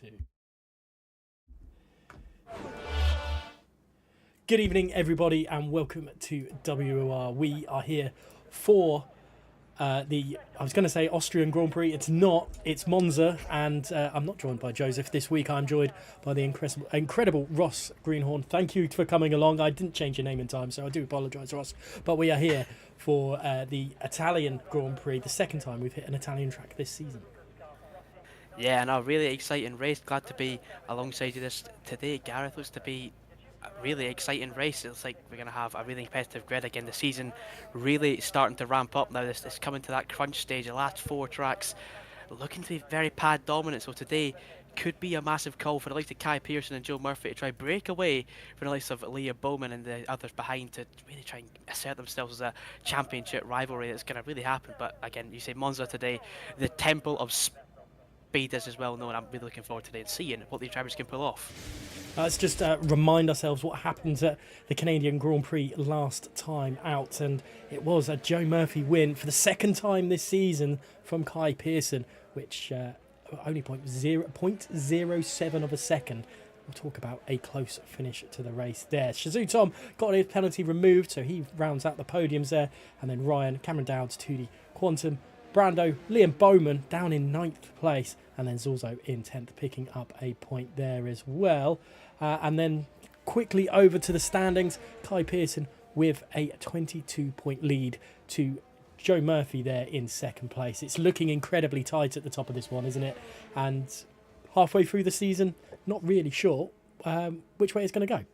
2. Good evening, everybody, and welcome to WOR. We are here for I was going to say Austrian Grand Prix. It's not. It's Monza, and I'm not joined by Joseph this week. I'm joined by the incredible Ross Greenhorn. Thank you for coming along. I didn't change your name in time, so I do apologise, Ross. But we are here for the Italian Grand Prix, the second time we've hit an Italian track this season. Yeah, no, really exciting race. Glad to be alongside you this today, Gareth. Looks to be a really exciting race. It's like we're going to have a really competitive grid again. The season really starting to ramp up now. This coming to that crunch stage. The last 4 tracks looking to be very pad dominant. So today could be a massive call for the likes of Kai Pearson and Joe Murphy to try break away from the likes of Leah Bowman and the others behind to really try and assert themselves as a championship rivalry that's going to really happen. But again, you say Monza today, the temple of speed is as well known. I'm really looking forward today and seeing what these drivers can pull off. Let's just remind ourselves what happened at the Canadian Grand Prix last time out, and it was a Joe Murphy win for the second time this season from Kai Pearson, which only 0.07 of a second. We'll talk about a close finish to the race there. Shazoo Tom got his penalty removed, so he rounds out the podiums there, and then Ryan, Cameron Dowds, Tudi, Quantum, Brando, Liam Bowman down in 9th place, and then Zorzo in 10th, picking up a point there as well. And then quickly over to the standings, Kai Pearson with a 22-point lead to Joe Murphy there in 2nd place. It's looking incredibly tight at the top of this one, isn't it? And halfway through the season, not really sure which way it's going to go.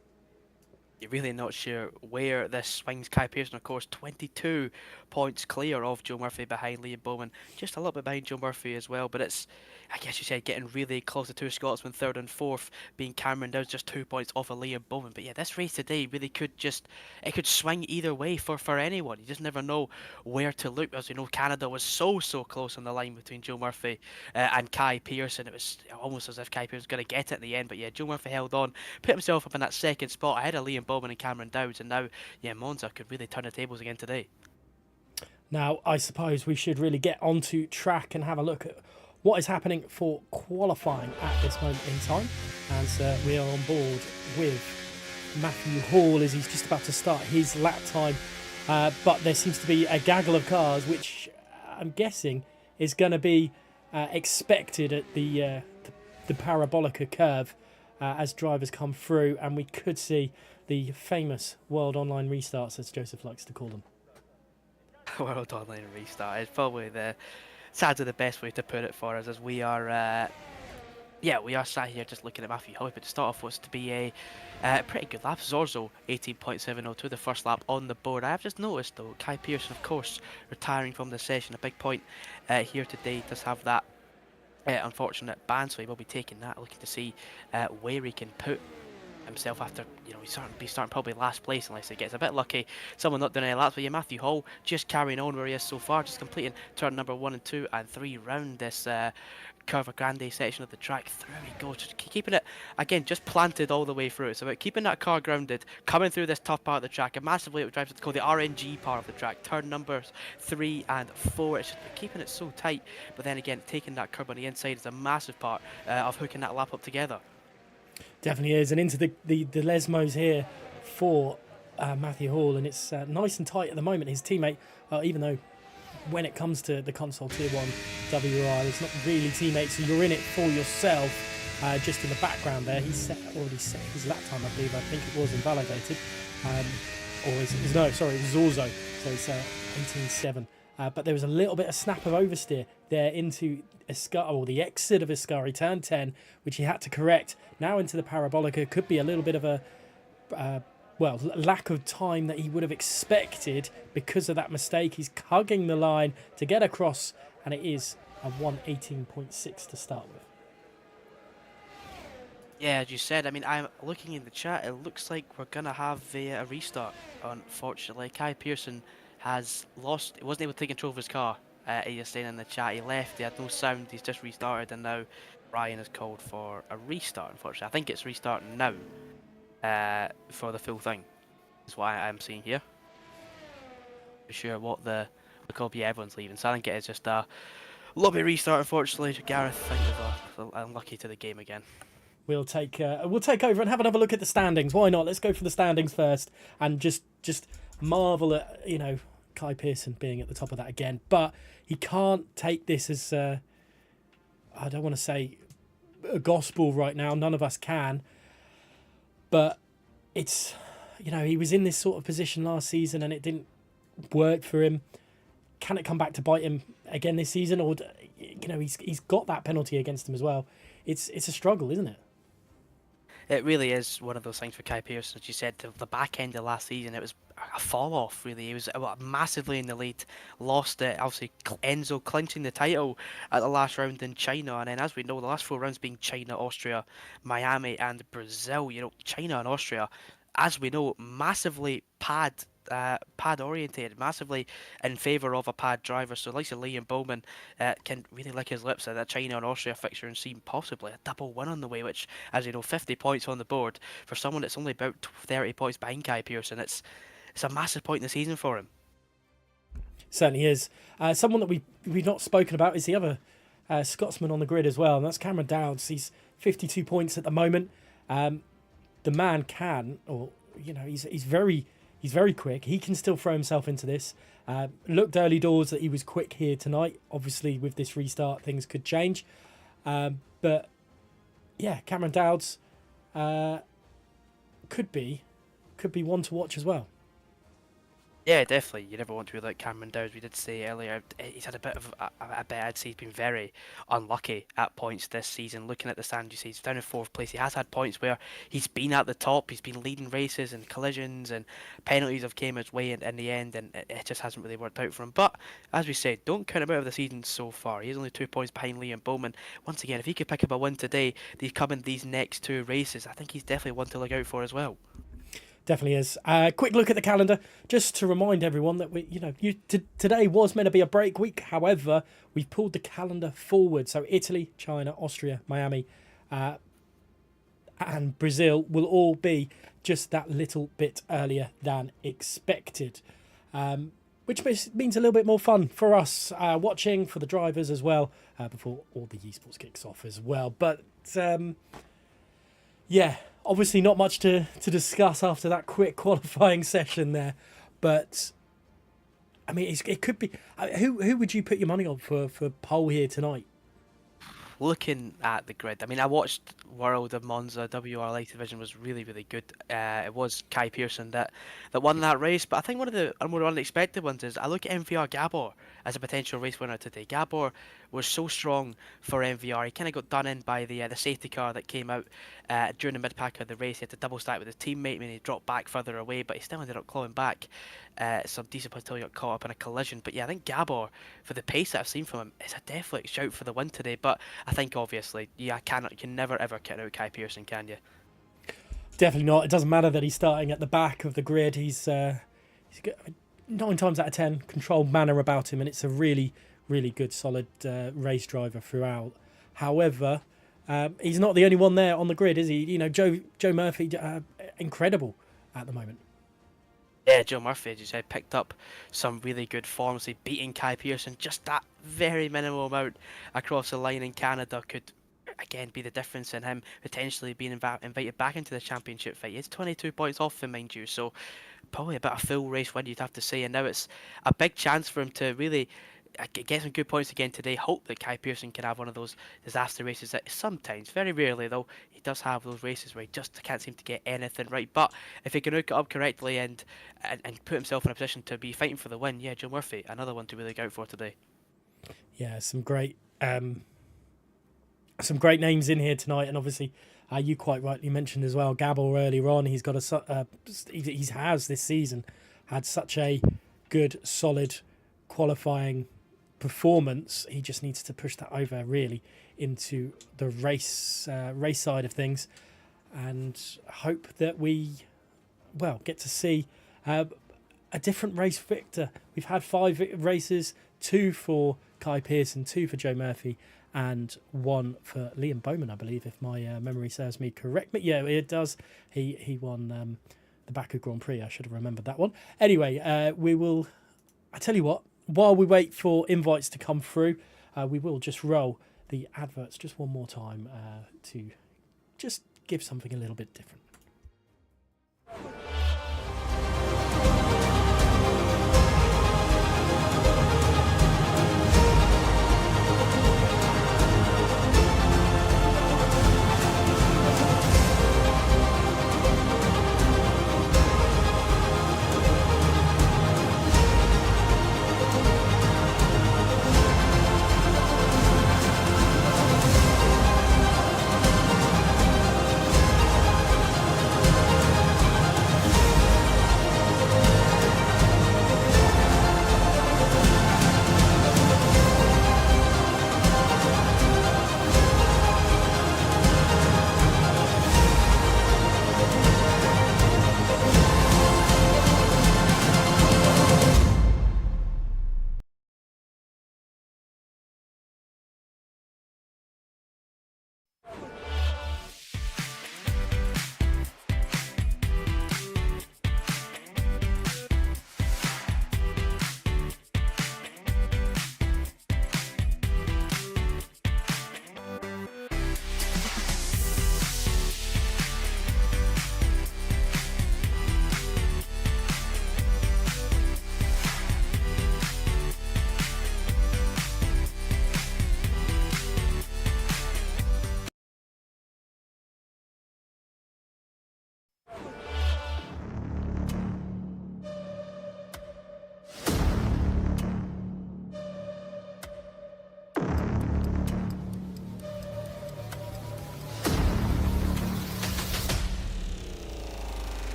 You're really not sure where this swings. Kai Pearson, of course, 22 points clear of Joe Murphy behind Liam Bowman. Just a little bit behind Joe Murphy as well, but it's, I guess you said, getting really close to 2 Scotsmen, 3rd and 4th, being Cameron Downs, just 2 points off of Liam Bowman. But yeah, this race today really could just, it could swing either way for anyone. You just never know where to look. As we know, Canada was so close on the line between Joe Murphy and Kai Pearson. It was almost as if Kai Pearson was going to get it in the end, but yeah, Joe Murphy held on, put himself up in that 2nd spot ahead of Liam Bowman and Cameron Dowds, and now, yeah, Monza could really turn the tables again today. Now, I suppose we should really get onto track and have a look at what is happening for qualifying at this moment in time. And we are on board with Matthew Hall as he's just about to start his lap time. But there seems to be a gaggle of cars, which I'm guessing is going to be expected at the Parabolica curve as drivers come through, and we could see the famous World Online restarts, as Joseph likes to call them. World Online restart is probably sadly the best way to put it for us, as we are we are sat here just looking at Matthew Hall. But to start off was to be a pretty good lap. Zorzo 18.702, the first lap on the board. I have just noticed though, Kai Pearson, of course, retiring from the session. A big point here today does have that unfortunate ban, so he will be taking that, looking to see where he can put himself after, he's starting probably last place unless he gets a bit lucky. Someone not doing any laps, but yeah, Matthew Hall just carrying on where he is so far, just completing turn number 1 and 2 and 3 round this Curva Grande section of the track. Through he goes, just keeping it, again, just planted all the way through. It's about keeping that car grounded, coming through this tough part of the track, and massively it drives what's called the RNG part of the track, turn numbers 3 and 4. It's just keeping it so tight, but then again, taking that curb on the inside is a massive part of hooking that lap up together. Definitely is, and into the Lesmos here for Matthew Hall, and it's nice and tight at the moment. His teammate, even though when it comes to the console Tier 1 WR, it's not really teammates, so you're in it for yourself. Just in the background there, he's already set his lap time, I believe. I think it was invalidated. It was Zorzo, so it's 18.7. But there was a little bit of snap of oversteer there into the exit of Ascari, turn 10, which he had to correct. Now into the Parabolica, could be a little bit of a lack of time that he would have expected because of that mistake. He's hugging the line to get across, and it is a 1:18.6 to start with. Yeah, as you said, I mean, I'm looking in the chat, it looks like we're going to have a restart, unfortunately. Kai Pearson has lost, he wasn't able to take control of his car. He was saying in the chat, he left, he had no sound, he's just restarted, and now Ryan has called for a restart, unfortunately. I think it's restarting now for the full thing, is what I'm seeing here. Not sure what the call, yeah, everyone's leaving, so I think it is just a Lobby restart, unfortunately. Gareth, I think, was unlucky to the game again. We'll take over and have another look at the standings. Why not? Let's go for the standings first and just marvel at Kai Pearson being at the top of that again. But he can't take this as I don't want to say a gospel right now. None of us can. But it's he was in this sort of position last season and it didn't work for him. Can it come back to bite him again this season? Or he's got that penalty against him as well. It's a struggle, isn't it? It really is one of those things for Kai Pearson. As you said, the back end of last season, it was a fall off, really. He was massively in the lead, lost it. Obviously, Enzo clinching the title at the last round in China. And then, as we know, the last 4 rounds being China, Austria, Miami, and Brazil. China and Austria, as we know, massively pad orientated, massively in favour of a pad driver. So like Liam Bowman can really lick his lips at that China and Austria fixture and see possibly a double win on the way, which, as you know, 50 points on the board for someone that's only about 30 points behind Kai Pearson. It's a massive point in the season for him. Certainly is. Someone that we've not spoken about is the other Scotsman on the grid as well, and that's Cameron Dowds. He's 52 points at the moment. The man can, or he's very quick. He can still throw himself into this. Looked early doors that he was quick here tonight. Obviously, with this restart, things could change. But yeah, Cameron Dowds could be one to watch as well. Yeah, definitely. You never want to be like Cameron Dowds. We did say earlier he's had a bit of a bit. I'd say he's been very unlucky at points this season. Looking at the stand, you see he's down in 4th place. He has had points where he's been at the top. He's been leading races and collisions, and penalties have came his way in the end, and it just hasn't really worked out for him. But as we said, don't count him out of the season so far. He's only 2 points behind Liam Bowman. Once again, if he could pick up a win today, these coming these next 2 races, I think he's definitely one to look out for as well. Definitely is. Quick look at the calendar, just to remind everyone that today was meant to be a break week. However, we've pulled the calendar forward. So Italy, China, Austria, Miami, and Brazil will all be just that little bit earlier than expected, which means a little bit more fun for us watching, for the drivers as well, before all the esports kicks off as well. But yeah. Obviously not much to discuss after that quick qualifying session there. But, I mean, it could be... Who would you put your money on for pole here tonight? Looking at the grid, I mean, I watched World of Monza. WR Light Division was really, really good. It was Kai Pearson that won that race. But I think one of the more unexpected ones is I look at MVR Gabor as a potential race winner today. Gabor was so strong for MVR. He kind of got done in by the safety car that came out during the mid-pack of the race. He had to double stack with his teammate, and he dropped back further away, but he still ended up clawing back some decent until he got caught up in a collision. But yeah, I think Gabor, for the pace that I've seen from him, is a definite shout for the win today. But I think obviously, you can never ever count out Kai Pearson, can you? Definitely not. It doesn't matter that he's starting at the back of the grid. He's got 9 times out of 10 controlled manner about him, and it's a really, really good, solid race driver throughout. However, he's not the only one there on the grid, is he? Joe Murphy, incredible at the moment. Yeah, Joe Murphy, as you said, picked up some really good form. So beating Kai Pearson, just that very minimal amount across the line in Canada could, again, be the difference in him potentially being invited back into the championship fight. He's 22 points off him, mind you, so probably about a full race win, you'd have to say. And now it's a big chance for him to really get some good points again today. Hope that Kai Pearson can have one of those disaster races that sometimes, very rarely though, he does have those races where he just can't seem to get anything right. But if he can hook it up correctly and put himself in a position to be fighting for the win, yeah, Joe Murphy, another one to really look out for today. Yeah, some great names in here tonight, and obviously you quite rightly mentioned as well Gabor earlier on. He's got he has this season had such a good, solid qualifying performance. He just needs to push that over really into the race side of things, and hope that we get to see a different race victor. We've had 5 races, 2 for Kai Pearson, 2 for Joe Murphy, and 1 for Liam Bowman, I believe, if my memory serves me correct. Yeah, it does. He won the Baku Grand Prix. I should have remembered that one. Anyway, I tell you what, while we wait for invites to come through, we will just roll the adverts just one more time to just give something a little bit different.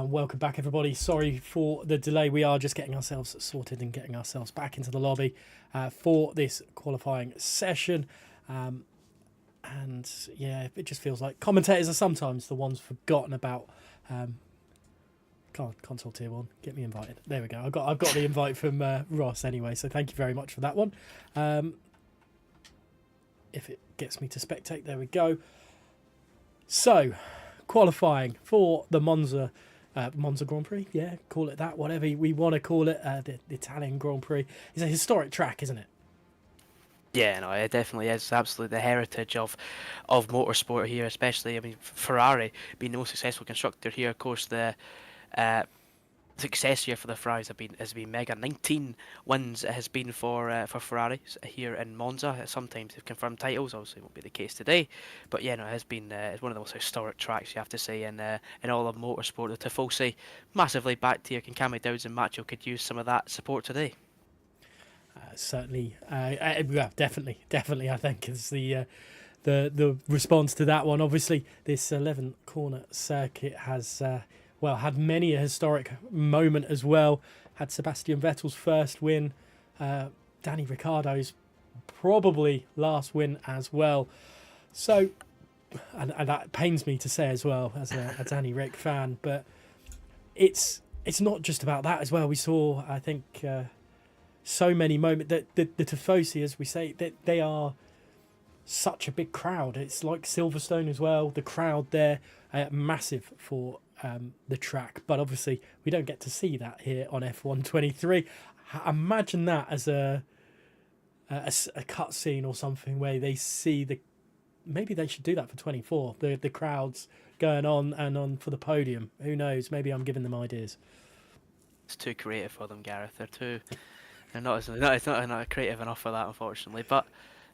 Welcome back, everybody. Sorry for the delay. We are just getting ourselves sorted and getting ourselves back into the lobby for this qualifying session. And yeah, it just feels like commentators are sometimes the ones forgotten about. Console tier 1, get me invited. There we go. I've got the invite from Ross anyway, so thank you very much for that one. If it gets me to spectate, there we go. So, qualifying for the Monza Grand Prix, yeah, call it that, whatever we want to call it. The Italian Grand Prix is a historic track, isn't it? Yeah, no, it definitely is absolutely the heritage of motorsport here, especially. I mean, Ferrari being the most successful constructor here. Of course, the success here for the Ferraris has been mega. 19 wins it has been for Ferrari here in Monza. Sometimes they've confirmed titles. Obviously, won't be the case today, but yeah, no, it has been it's one of the most historic tracks you have to say in all of motorsport. The Tifosi massively backed here. Can Dowds and Macho could use some of that support today. Certainly, yeah, definitely. I think is the response to that one. Obviously, this 11 corner circuit has had many a historic moment as well. Had Sebastian Vettel's first win, Danny Ricciardo's probably last win as well. So, and that pains me to say as well as a Danny Rick fan, but it's not just about that as well. We saw, I think. So many moments that the Tifosi, as we say, that they are such a big crowd. It's like Silverstone as well. The crowd there, massive for the track, but obviously we don't get to see that here on F123. Imagine that as a cutscene or something where they see maybe they should do that for 24. The crowds going on and on for the podium. Who knows? Maybe I'm giving them ideas. It's too creative for them, Gareth. They're not creative enough for that, unfortunately. But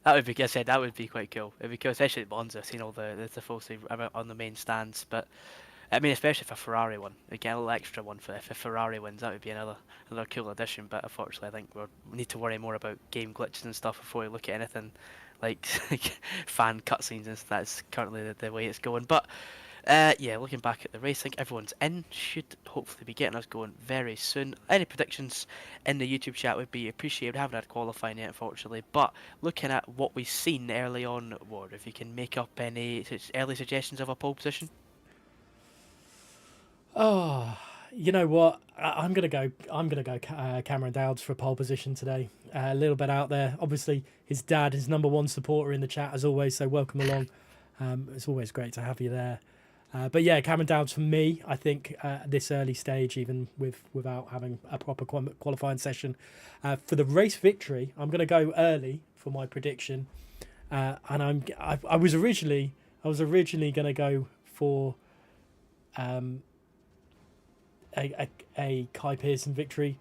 that would be, as I said, that would be quite cool. It'd be cool, especially at Monza, seeing all the Tifosi on the main stands. But I mean, especially if a Ferrari won, again, a little extra one if a Ferrari wins, that would be another cool addition. But unfortunately, I think we need to worry more about game glitches and stuff before we look at anything like fan cutscenes and stuff. That's currently the way it's going. But Yeah, looking back at the race, I think everyone's in. Should hopefully be getting us going very soon. Any predictions in the YouTube chat would be appreciated. We haven't had qualifying yet, unfortunately. But looking at what we've seen early on, WOR, if you can make up any early suggestions of a pole position. Oh, you know what? I'm gonna go. Cameron Dowds for pole position today. A little bit out there. Obviously, his dad is #1 supporter in the chat as always. So welcome along. It's always great to have you there. But yeah, Cameron Dowds for me. I think this early stage, even without having a proper qualifying session, for the race victory, I'm gonna go early for my prediction. And I was originally gonna go for a Kai Pearson victory,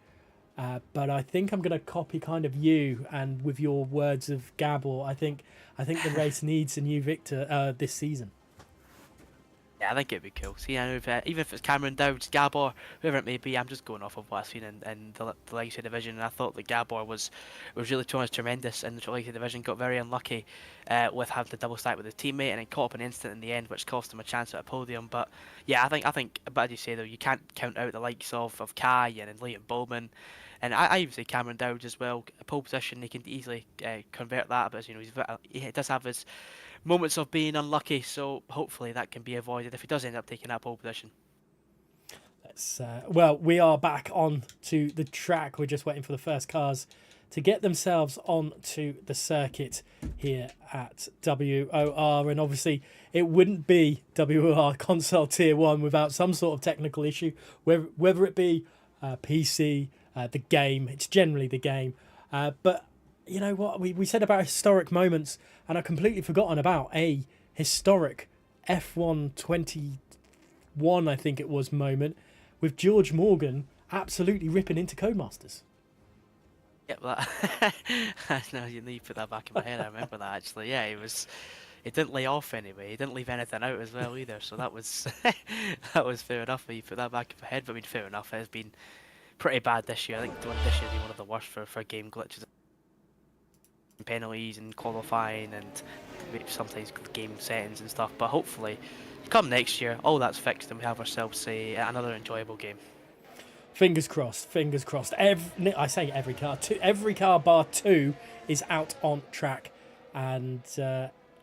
but I think I'm going to copy kind of you, and with your words of Gabor, I think the race needs a new victor this season. Yeah, I think it'd be cool. See, I know even if it's Cameron Dowds, Gabor, whoever it may be, I'm just going off of what I've seen in the legacy division, and I thought that Gabor was really tremendous in the legacy division. Got very unlucky with having to double stack with his teammate, and then caught up an instant in the end, which cost him a chance at a podium. But yeah, I think, but as you say though, you can't count out the likes of Kai and Leighton Bowman. And I even say Cameron Dowds as well. A pole position, he can easily convert that, but he does have his moments of being unlucky, so hopefully that can be avoided if he does end up taking that pole position. Well, we are back on to the track. We're just waiting for the first cars to get themselves onto the circuit here at WOR, and obviously it wouldn't be WOR Console Tier 1 without some sort of technical issue, whether it be PC, the game. It's generally the game, but you know what we said about historic moments, and I've completely forgotten about a historic F1 21, I think it was, moment with George Morgan absolutely ripping into Codemasters. Yep, no, you put that back in my head. I remember that actually. Yeah, he didn't lay off anyway. He didn't leave anything out as well either. So that was that was fair enough. You put that back in my head. But I mean, fair enough. It's been pretty bad this year. I think this year has been one of the worst for game glitches, penalties and qualifying, and sometimes game settings and stuff. But hopefully, come next year, all that's fixed and we have ourselves another enjoyable game. Fingers crossed. Fingers crossed. Every car bar 2 is out on track, and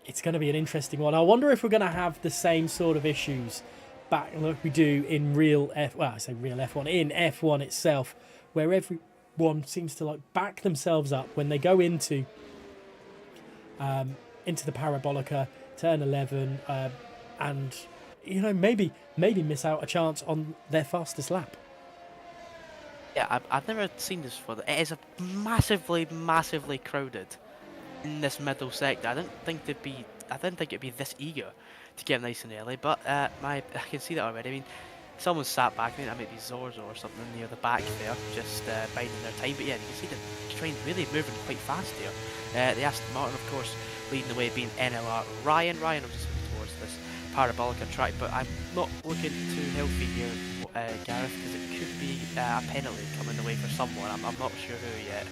it's going to be an interesting one. I wonder if we're going to have the same sort of issues back like we do in real F1 in F1 itself, where everyone seems to like back themselves up when they go into the Parabolica, turn 11, and you know maybe miss out a chance on their fastest lap. Yeah, I've never seen this before. It is a massively crowded in this middle sector. I didn't think it'd be this eager to get nice and early, but I can see that already. I mean, someone's sat back. I think that might be Zorzo or something near the back there, just biding their time. But yeah, you can see the train really moving quite fast here. The Aston Martin, of course, leading the way, being NLR Ryan. Ryan was just towards this Parabolica track, but I'm not looking too healthy here, Gareth, because it could be a penalty coming the way for someone. I'm not sure who yet.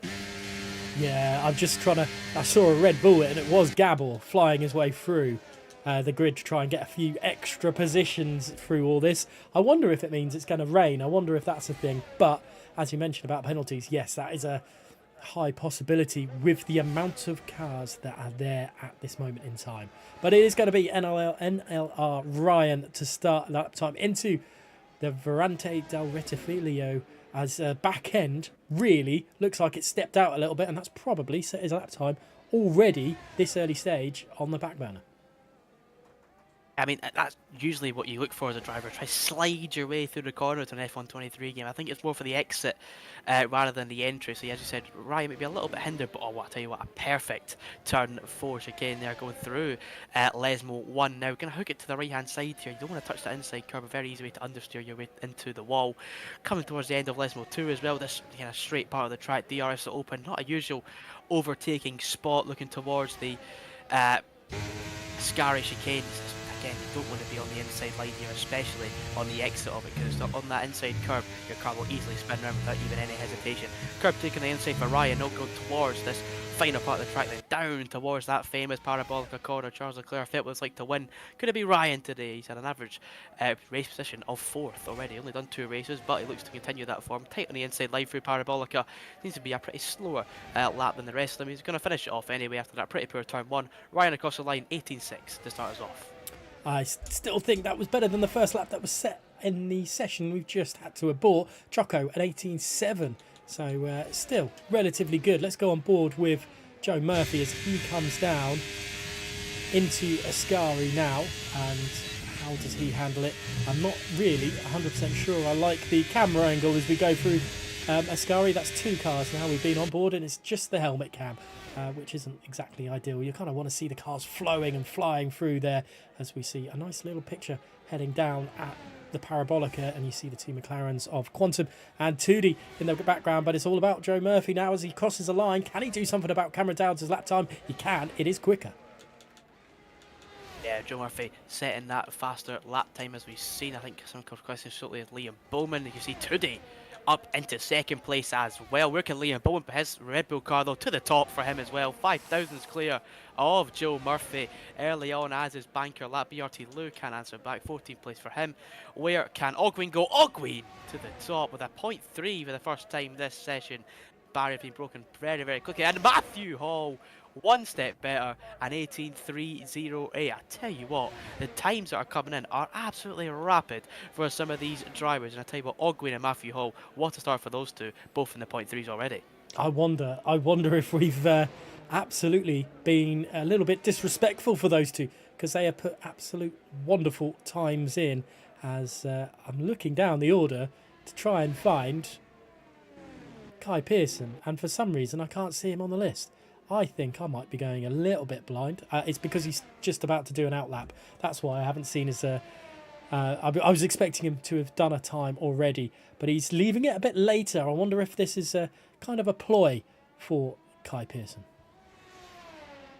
Yeah, I saw a red bullet, and it was Gabor flying his way through the grid to try and get a few extra positions through all this. I wonder if it means it's going to rain. I wonder if that's a thing. But as you mentioned about penalties, yes, that is a high possibility with the amount of cars that are there at this moment in time. But it is going to be NLR Ryan to start lap time into the Verante del Rettifilo, as back end really looks like it stepped out a little bit, and that's probably set his lap time already this early stage on the back burner. I mean, that's usually what you look for as a driver. Try slide your way through the corner to an F1 23 game. I think it's more for the exit rather than the entry. So as you said, Ryan may be a little bit hindered, but I tell you what, a perfect turn 4 chicane there going through Lesmo 1. Now, going to hook it to the right-hand side here. You don't want to touch that inside curve. A very easy way to understeer your way into the wall. Coming towards the end of Lesmo 2 as well. This kind of straight part of the track. DRS open. Not a usual overtaking spot. Looking towards the Scary chicane. Again, you don't want to be on the inside line here, especially on the exit of it, because on that inside curb, your car will easily spin around without even any hesitation. Curb taking the inside for Ryan, not going towards this final part of the track, then down towards that famous parabolica corner. Charles Leclerc felt what it was like to win. Could it be Ryan today? He's had an average race position of 4th already. Only done 2 races, but he looks to continue that form. Tight on the inside line through parabolica. Needs to be a pretty slower lap than the rest of them. He's going to finish it off anyway after that pretty poor turn 1. Ryan across the line, 18.6 to start us off. I still think that was better than the first lap that was set in the session we've just had to abort. Choco at 18.7. So still relatively good. Let's go on board with Joe Murphy as he comes down into Ascari now. And how does he handle it? I'm not really 100% sure. I like the camera angle as we go through Ascari. That's 2 cars now we've been on board, and it's just the helmet cam, which isn't exactly ideal. You kind of want to see the cars flowing and flying through there as we see a nice little picture heading down at the parabolica, and you see the 2 McLarens of Quantum and 2D in the background. But it's all about Joe Murphy now as he crosses the line. Can he do something about Cameron Downs' lap time? He can. It is quicker. Yeah, Joe Murphy setting that faster lap time as we've seen. I think some questions shortly with Liam Bowman. You see 2D up into 2nd place as well. Where can Liam Bowman put his Red Bull car though? To the top for him as well. 5,000s clear of Joe Murphy early on as his banker lap. BRT Lou can't answer back. 14th place for him. Where can Ogwin go? Ogwin to the top with a 0.3 for the first time this session. Barrier being broken very, very quickly. And Matthew Hall, 1 step better, an 18.308. I tell you what, the times that are coming in are absolutely rapid for some of these drivers. And I tell you what, Ogwin and Matthew Hall, what a start for those two, both in the 0.3s already. I wonder if we've absolutely been a little bit disrespectful for those two, because they have put absolute wonderful times in. As I'm looking down the order to try and find Kai Pearson, and for some reason I can't see him on the list. I think I might be going a little bit blind. It's because he's just about to do an outlap. That's why I haven't seen his... I was expecting him to have done a time already, but he's leaving it a bit later. I wonder if this is a kind of a ploy for Kai Pearson.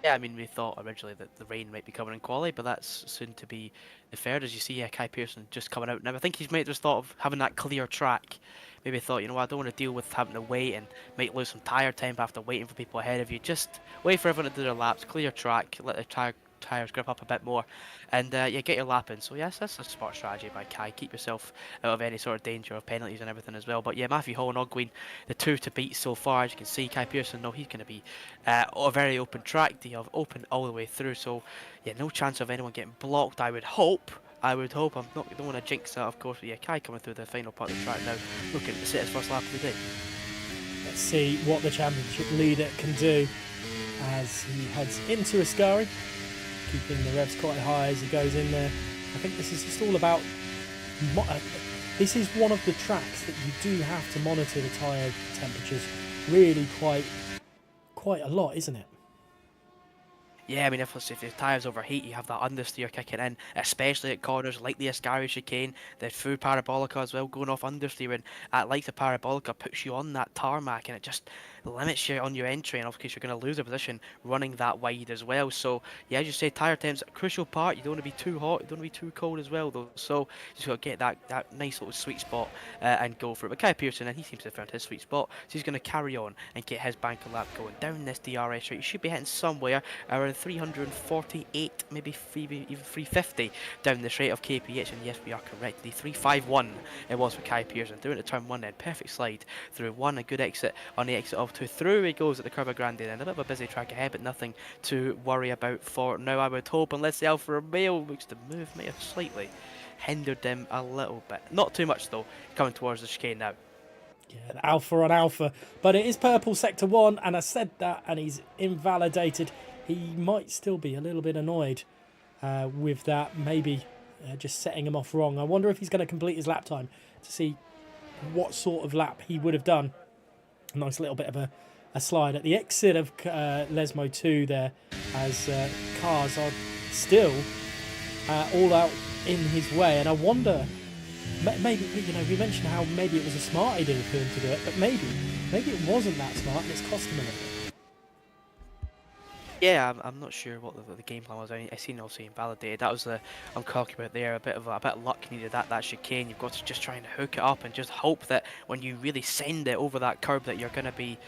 Yeah, I mean, we thought originally that the rain might be coming in quali, but that's soon to be deferred. As you see, Kai Pearson just coming out now. I think he's might just thought of having that clear track. Maybe thought, you know, I don't want to deal with having to wait and might lose some tyre time after waiting for people ahead of you. Just wait for everyone to do their laps, clear track, let the tyres grip up a bit more, and yeah, get your lap in. So yes, that's a smart strategy by Kai. Keep yourself out of any sort of danger of penalties and everything as well. But yeah, Matthew Hall and Ogwin, the 2 to beat so far. As you can see, Kai Pearson, no, he's going to be a very open track. They have open all the way through. So yeah, no chance of anyone getting blocked. I would hope. I'm not, don't want to jinx that, of course, but yeah, Kai coming through the final part of the track now, looking to sit his first lap of the day. Let's see what the championship leader can do as he heads into Ascari, keeping the revs quite high as he goes in there. I think this is just all about... this is one of the tracks that you do have to monitor the tyre temperatures really quite a lot, isn't it? Yeah, I mean, if the tyres overheat, you have that understeer kicking in, especially at corners like the Ascari chicane, the through Parabolica as well, going off understeering at like the Parabolica puts you on that tarmac, and it just limits you on your entry, and of course you're going to lose a position running that wide as well. So yeah, as you say, tyre temps a crucial part. You don't want to be too hot, you don't want to be too cold as well though. So you just got to get that nice little sweet spot and go for it. But Kai Pearson, and he seems to have found his sweet spot, so he's going to carry on and get his banker lap going down this DRS right. You should be hitting somewhere around 348, maybe even 350 down the straight of KPH, and yes, we are correct. The 351 it was for Kai Pearson, doing it turn 1 then, perfect slide through 1, a good exit on the exit of 2, through he goes at the Curva Grande then, a bit of a busy track ahead, but nothing to worry about for now, I would hope, unless the Alfa Romeo looks to move, may have slightly hindered them a little bit, not too much though, coming towards the chicane now. Yeah, Alpha on Alpha, but it is purple sector 1, and I said that, and he's invalidated. He might still be a little bit annoyed with that, maybe just setting him off wrong. I wonder if he's going to complete his lap time to see what sort of lap he would have done. A nice little bit of a slide at the exit of Lesmo 2 there, as cars are still all out in his way, and I wonder... Maybe, you know, we mentioned how maybe it was a smart idea for him to do it, but maybe it wasn't that smart and it's cost him a little bit. Yeah, I'm not sure what the game plan was. I seen also invalidated. That was the I'm talking about there. A bit of luck needed that chicane. You've got to just try and hook it up and just hope that when you really send it over that curb that you're going to be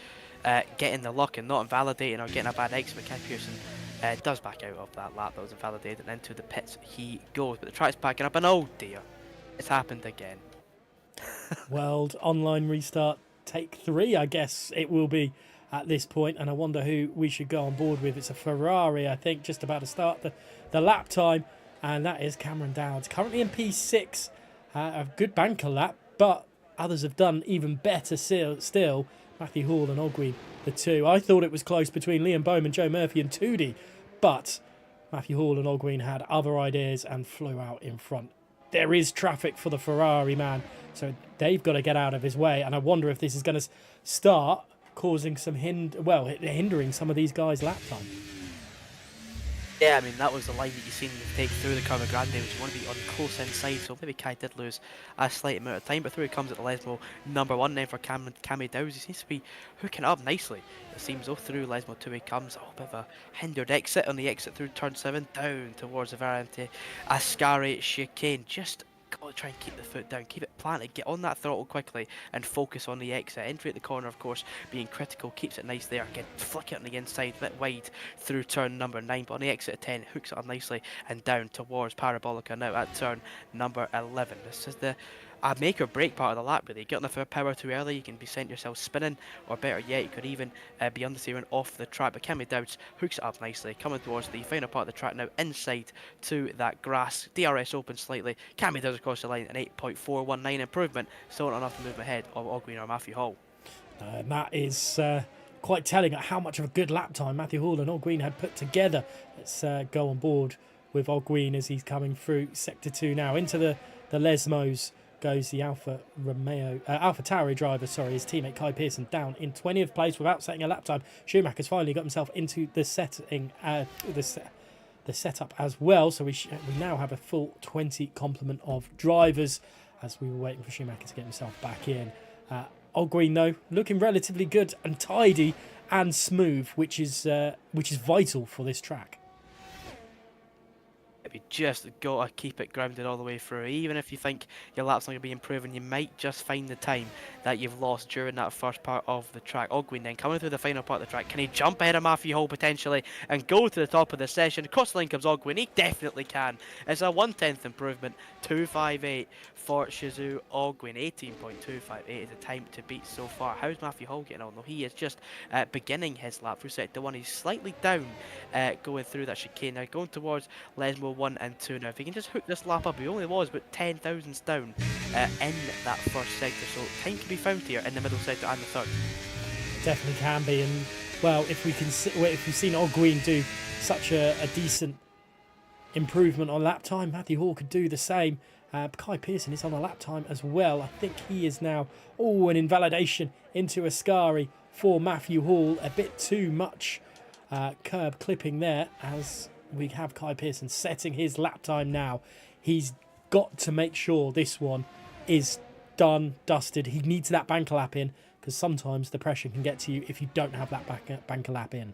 getting the luck and not invalidating or getting a bad exit. But Kai Pearson does back out of that lap that was invalidated, and into the pits he goes. But the track's backing up, and oh dear, it's happened again. World Online restart take 3, I guess it will be at this point, and I wonder who we should go on board with. It's a Ferrari, I think, just about to start the lap time, and that is Cameron Dowds, currently in P6, a good banker lap, but others have done even better still. Matthew Hall and Ogween, the two. I thought it was close between Liam Bowman, Joe Murphy and Toody, but Matthew Hall and Ogween had other ideas and flew out in front. There is traffic for the Ferrari man, so they've got to get out of his way, and I wonder if this is going to start causing some hindering some of these guys' lap time. Yeah, I mean, that was the line that you seen take through the Curva Grande, which you want to be on close inside, so maybe Kai did lose a slight amount of time, but through he comes at the Lesmo number 1 then for Cammy Dowes. He seems to be hooking up nicely, it seems, though. Through Lesmo 2 he comes. Oh, bit of a hindered exit on the exit through turn 7, down towards the Variante Ascari chicane. Just got to try and keep the foot down, keep it planted, get on that throttle quickly and focus on the exit. Entry at the corner, of course, being critical, keeps it nice there. Again, flick it on the inside, a bit wide through turn number 9, but on the exit at 10, hooks it up nicely and down towards Parabolica now at turn number 11. This is the make or break part of the lap, really. Get on the power too early, you can be sent yourself spinning, or better yet, you could even be understeering off the track. But Cammy Dowds hooks it up nicely, coming towards the final part of the track now, inside to that grass. DRS open slightly. Cammy Dowds across the line, an 8.419 improvement, still not enough to move ahead of Ogween or Matthew Hall. That is quite telling at how much of a good lap time Matthew Hall and Ogween had put together. Let's go on board with Ogween as he's coming through Sector 2 now. Into the Lesmos goes the Alfa Tauri driver, his teammate Kai Pearson down in 20th place without setting a lap time. Schumacher's finally got himself into the setup as well, so we now have a full 20 complement of drivers as we were waiting for Schumacher to get himself back in. Ogween, though, looking relatively good and tidy and smooth, which is vital for this track. You just gotta keep it grounded all the way through. Even if you think your lap's not going to be improving, you might just find the time that you've lost during that first part of the track. Ogween then coming through the final part of the track. Can he jump ahead of Matthew Hall potentially and go to the top of the session? Across the line comes Ogween. He definitely can. It's a 1/10 improvement. 2.58 for Shizu Ogween. 18.258 is the time to beat so far. How's Matthew Hall getting on? Though he is just beginning his lap through sector 1. He's slightly down going through that chicane. Now going towards Lesmo 1 and 2 now. If he can just hook this lap up, he only was about 10 thousandths down in that first sector, so time can be found here in the middle sector and the third. Definitely can be, and well, if we've seen Ogween do such a decent improvement on lap time, Matthew Hall could do the same. Kai Pearson is on a lap time as well. I think he is now an invalidation into Ascari for Matthew Hall. A bit too much curb clipping there as we have Kai Pearson setting his lap time now. He's got to make sure this one is done, dusted. He needs that banker lap in, because sometimes the pressure can get to you if you don't have that banker lap in.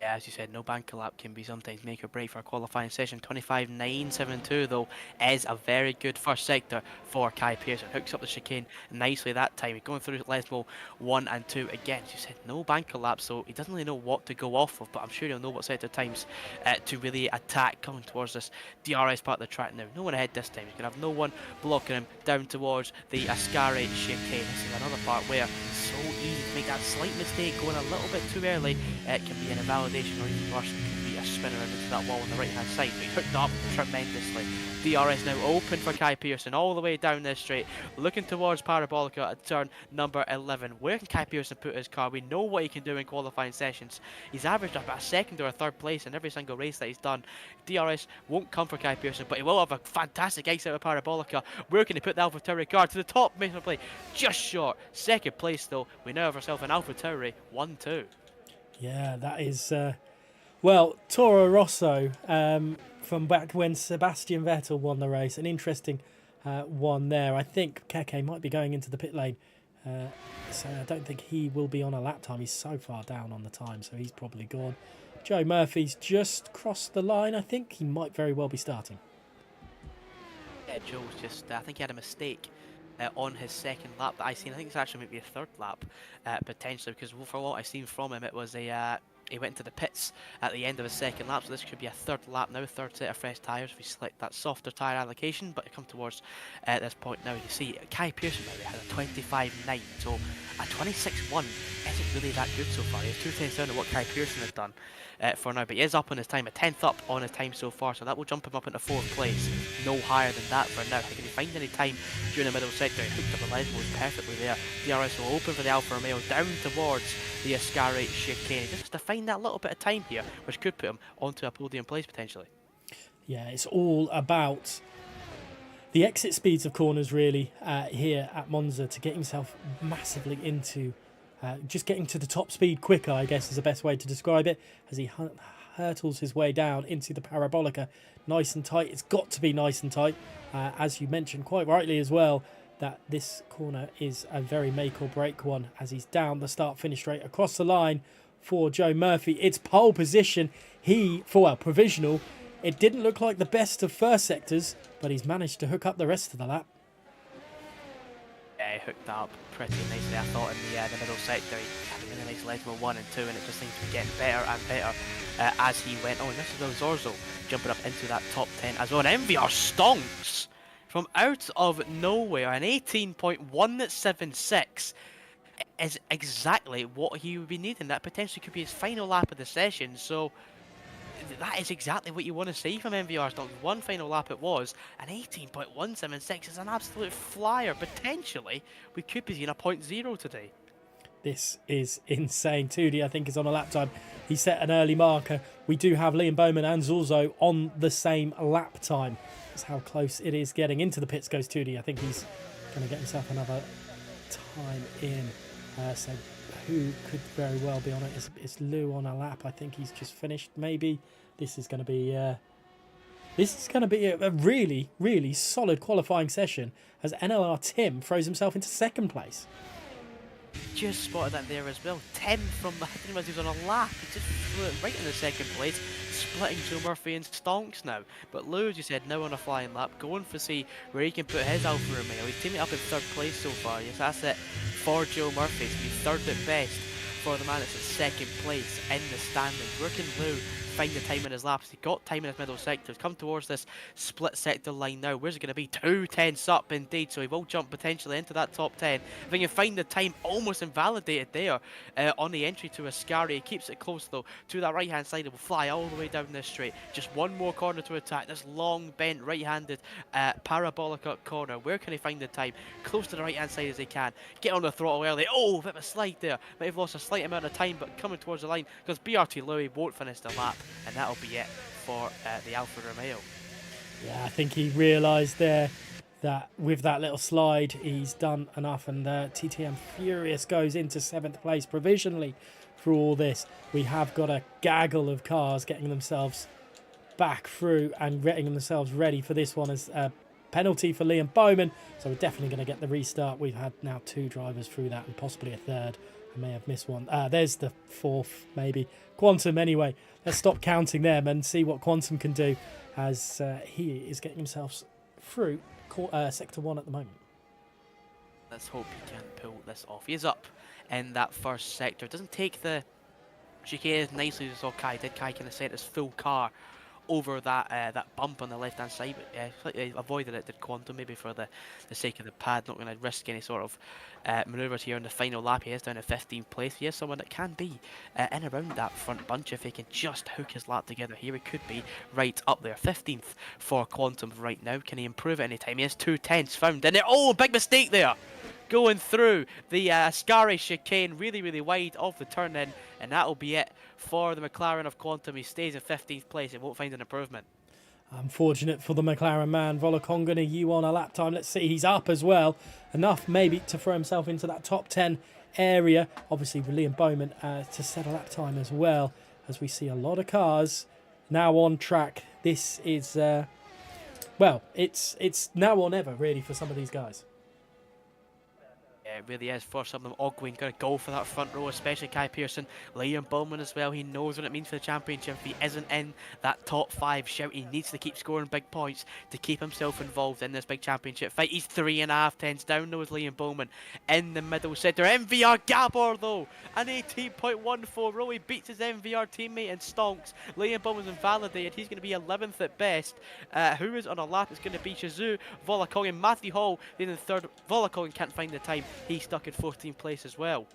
Yeah, as you said, no banker lap can be sometimes make or break for a qualifying session. 25.972 though is a very good first sector for Kai Pearson. Hooks up the chicane nicely that time. He's going through Lesmo 1 and 2 again. As you said, no banker lap, so he doesn't really know what to go off of, but I'm sure he'll know what sector times to really attack coming towards this DRS part of the track now. No one ahead this time. He's going to have no one blocking him down towards the Ascari chicane. This is another part where it's so easy to make that slight mistake going a little bit too early. It can be an invalidation, or even worse, it can be a spinner into that wall on the right hand side. But he hooked up tremendously. DRS now open for Kai Pearson all the way down this straight, looking towards Parabolica at turn number 11. Where can Kai Pearson put his car? We know what he can do in qualifying sessions. He's averaged about a second or a third place in every single race that he's done. DRS won't come for Kai Pearson, but he will have a fantastic exit with Parabolica. Where can he put the AlphaTauri car? To the top, miserably, just short. Second place though, we now have ourselves an AlphaTauri 1-2. Yeah, that is, Toro Rosso from back when Sebastian Vettel won the race. An interesting one there. I think Keke might be going into the pit lane, so I don't think he will be on a lap time. He's so far down on the time, so he's probably gone. Joe Murphy's just crossed the line. I think he might very well be starting. Yeah, Joe's just, I think he had a mistake on his second lap that I seen. I think it's actually maybe a third lap potentially, because for what I've seen from him, it was a he went into the pits at the end of his second lap, so this could be a third lap now, third set of fresh tyres. We select that softer tyre allocation, but it come towards this point now. You see, Kai Pearson now has a 25.9, so a 26.1 isn't really that good so far. He's 2 tenths down to what Kai Pearson has done for now, but he is up on his time, a 10th up on his time so far, so that will jump him up into 4th place. No higher than that for now. Can he find any time during the middle sector? He hooked up the ledge, was perfectly there. DRS will open for the Alfa Romeo down towards the Ascari chicane. He just has to find that little bit of time here, which could put him onto a podium place potentially. Yeah, it's all about the exit speeds of corners really here at Monza to get himself massively into just getting to the top speed quicker, I guess is the best way to describe it, as he hurtles his way down into the Parabolica. Nice and tight. It's got to be nice and tight, as you mentioned quite rightly as well, that this corner is a very make or break one, as he's down the start finish straight across the line for Joe Murphy. It's pole position. Provisional. It didn't look like the best of first sectors, but he's managed to hook up the rest of the lap. Yeah, he hooked that up pretty nicely, I thought, in the middle sector. He had a really nice ledge with 1 and 2, and it just seems to be getting better and better as he went on. This is Zorzo jumping up into that top 10 as well. And MVR stonks from out of nowhere. An 18.176 is exactly what he would be needing. That potentially could be his final lap of the session, so that is exactly what you want to see from MVR Stonks. One final lap it was, and 18.176 is an absolute flyer. Potentially, we could be seeing a 0.0 today. This is insane. Tudi, I think, is on a lap time. He set an early marker. We do have Liam Bowman and Zorzo on the same lap time. That's how close it is getting. Into the pits goes Tudi. I think he's going to get himself another time in. So who could very well be on it? It's Lou on a lap. I think he's just finished. Maybe this is going to be a really, really solid qualifying session, as NLR Tim throws himself into second place. Just spotted that there as well. Tim from I didn't realize he was on a lap. He just flew it right in the second place, splitting Joe Murphy and Stonks now. But Lou, as you said, now on a flying lap, going for see where he can put his Alfa Romeo. He's teaming up in 3rd place so far. Yes, that's it for Joe Murphy. He's been 3rd at best for the man that's in 2nd place in the standings. Where can Lou find the time in his laps? He got time in his middle sector. He's come towards this split sector line now. Where's it going to be? 2 tenths up indeed, so he will jump potentially into that top 10. If he can find the time, almost invalidated there on the entry to Ascari. He keeps it close though to that right hand side. It will fly all the way down this straight. Just one more corner to attack. This long bent right handed Parabolica corner. Where can he find the time? Close to the right hand side as he can. Get on the throttle early. Oh, a bit of a slide there. Might have lost a slight amount of time, but coming towards the line, because BRT Louis won't finish the lap. And that'll be it for the Alfa Romeo. Yeah, I think he realised there that with that little slide, he's done enough. And TTM Furious goes into 7th place provisionally through all this. We have got a gaggle of cars getting themselves back through and getting themselves ready for this one as a penalty for Liam Bowman. So we're definitely going to get the restart. We've had now 2 drivers through that and possibly a third. I may have missed one. There's the 4th, maybe. Quantum, anyway. Let's stop counting them and see what Quantum can do, as he is getting himself through Sector 1 at the moment. Let's hope he can pull this off. He is up in that first sector. Doesn't take the chicane as nicely as we saw Kai did. Kai kind of sent his full car over that bump on the left hand side, but slightly avoided it, did Quantum, maybe for the sake of the pad. Not going to risk any sort of manoeuvres here in the final lap. He is down to 15th place. He is someone that can be in around that front bunch if he can just hook his lap together here. He could be right up there. 15th for Quantum right now. Can he improve it any time? He has 2 tenths found in there. Oh, big mistake there! Going through the Ascari chicane, really, really wide of the turn in, and that'll be it for the McLaren of Quantum. He stays in 15th place. He won't find an improvement. Unfortunate for the McLaren man. Volokongana, you on a lap time. Let's see, he's up as well. Enough maybe to throw himself into that top 10 area. Obviously, with Liam Bowman to set a lap time as well, as we see a lot of cars now on track. This is, well, it's now or never, really, for some of these guys. Yeah, It really is for some of them. Ogwyn going to go for that front row, especially Kai Pearson. Liam Bowman as well. He knows what it means for the championship. If he isn't in that top 5 shout, he needs to keep scoring big points to keep himself involved in this big championship fight. He's 3.5 tenths down though with Liam Bowman in the middle centre. MVR Gabor though, an 18.14 row. He beats his MVR teammate and stonks. Liam Bowman's invalidated. He's going to be 11th at best. Who is on a lap? It's going to be Shizu, Volakong and Matthew Hall in the third. Volakong can't find the time. He's stuck in 14th place as well.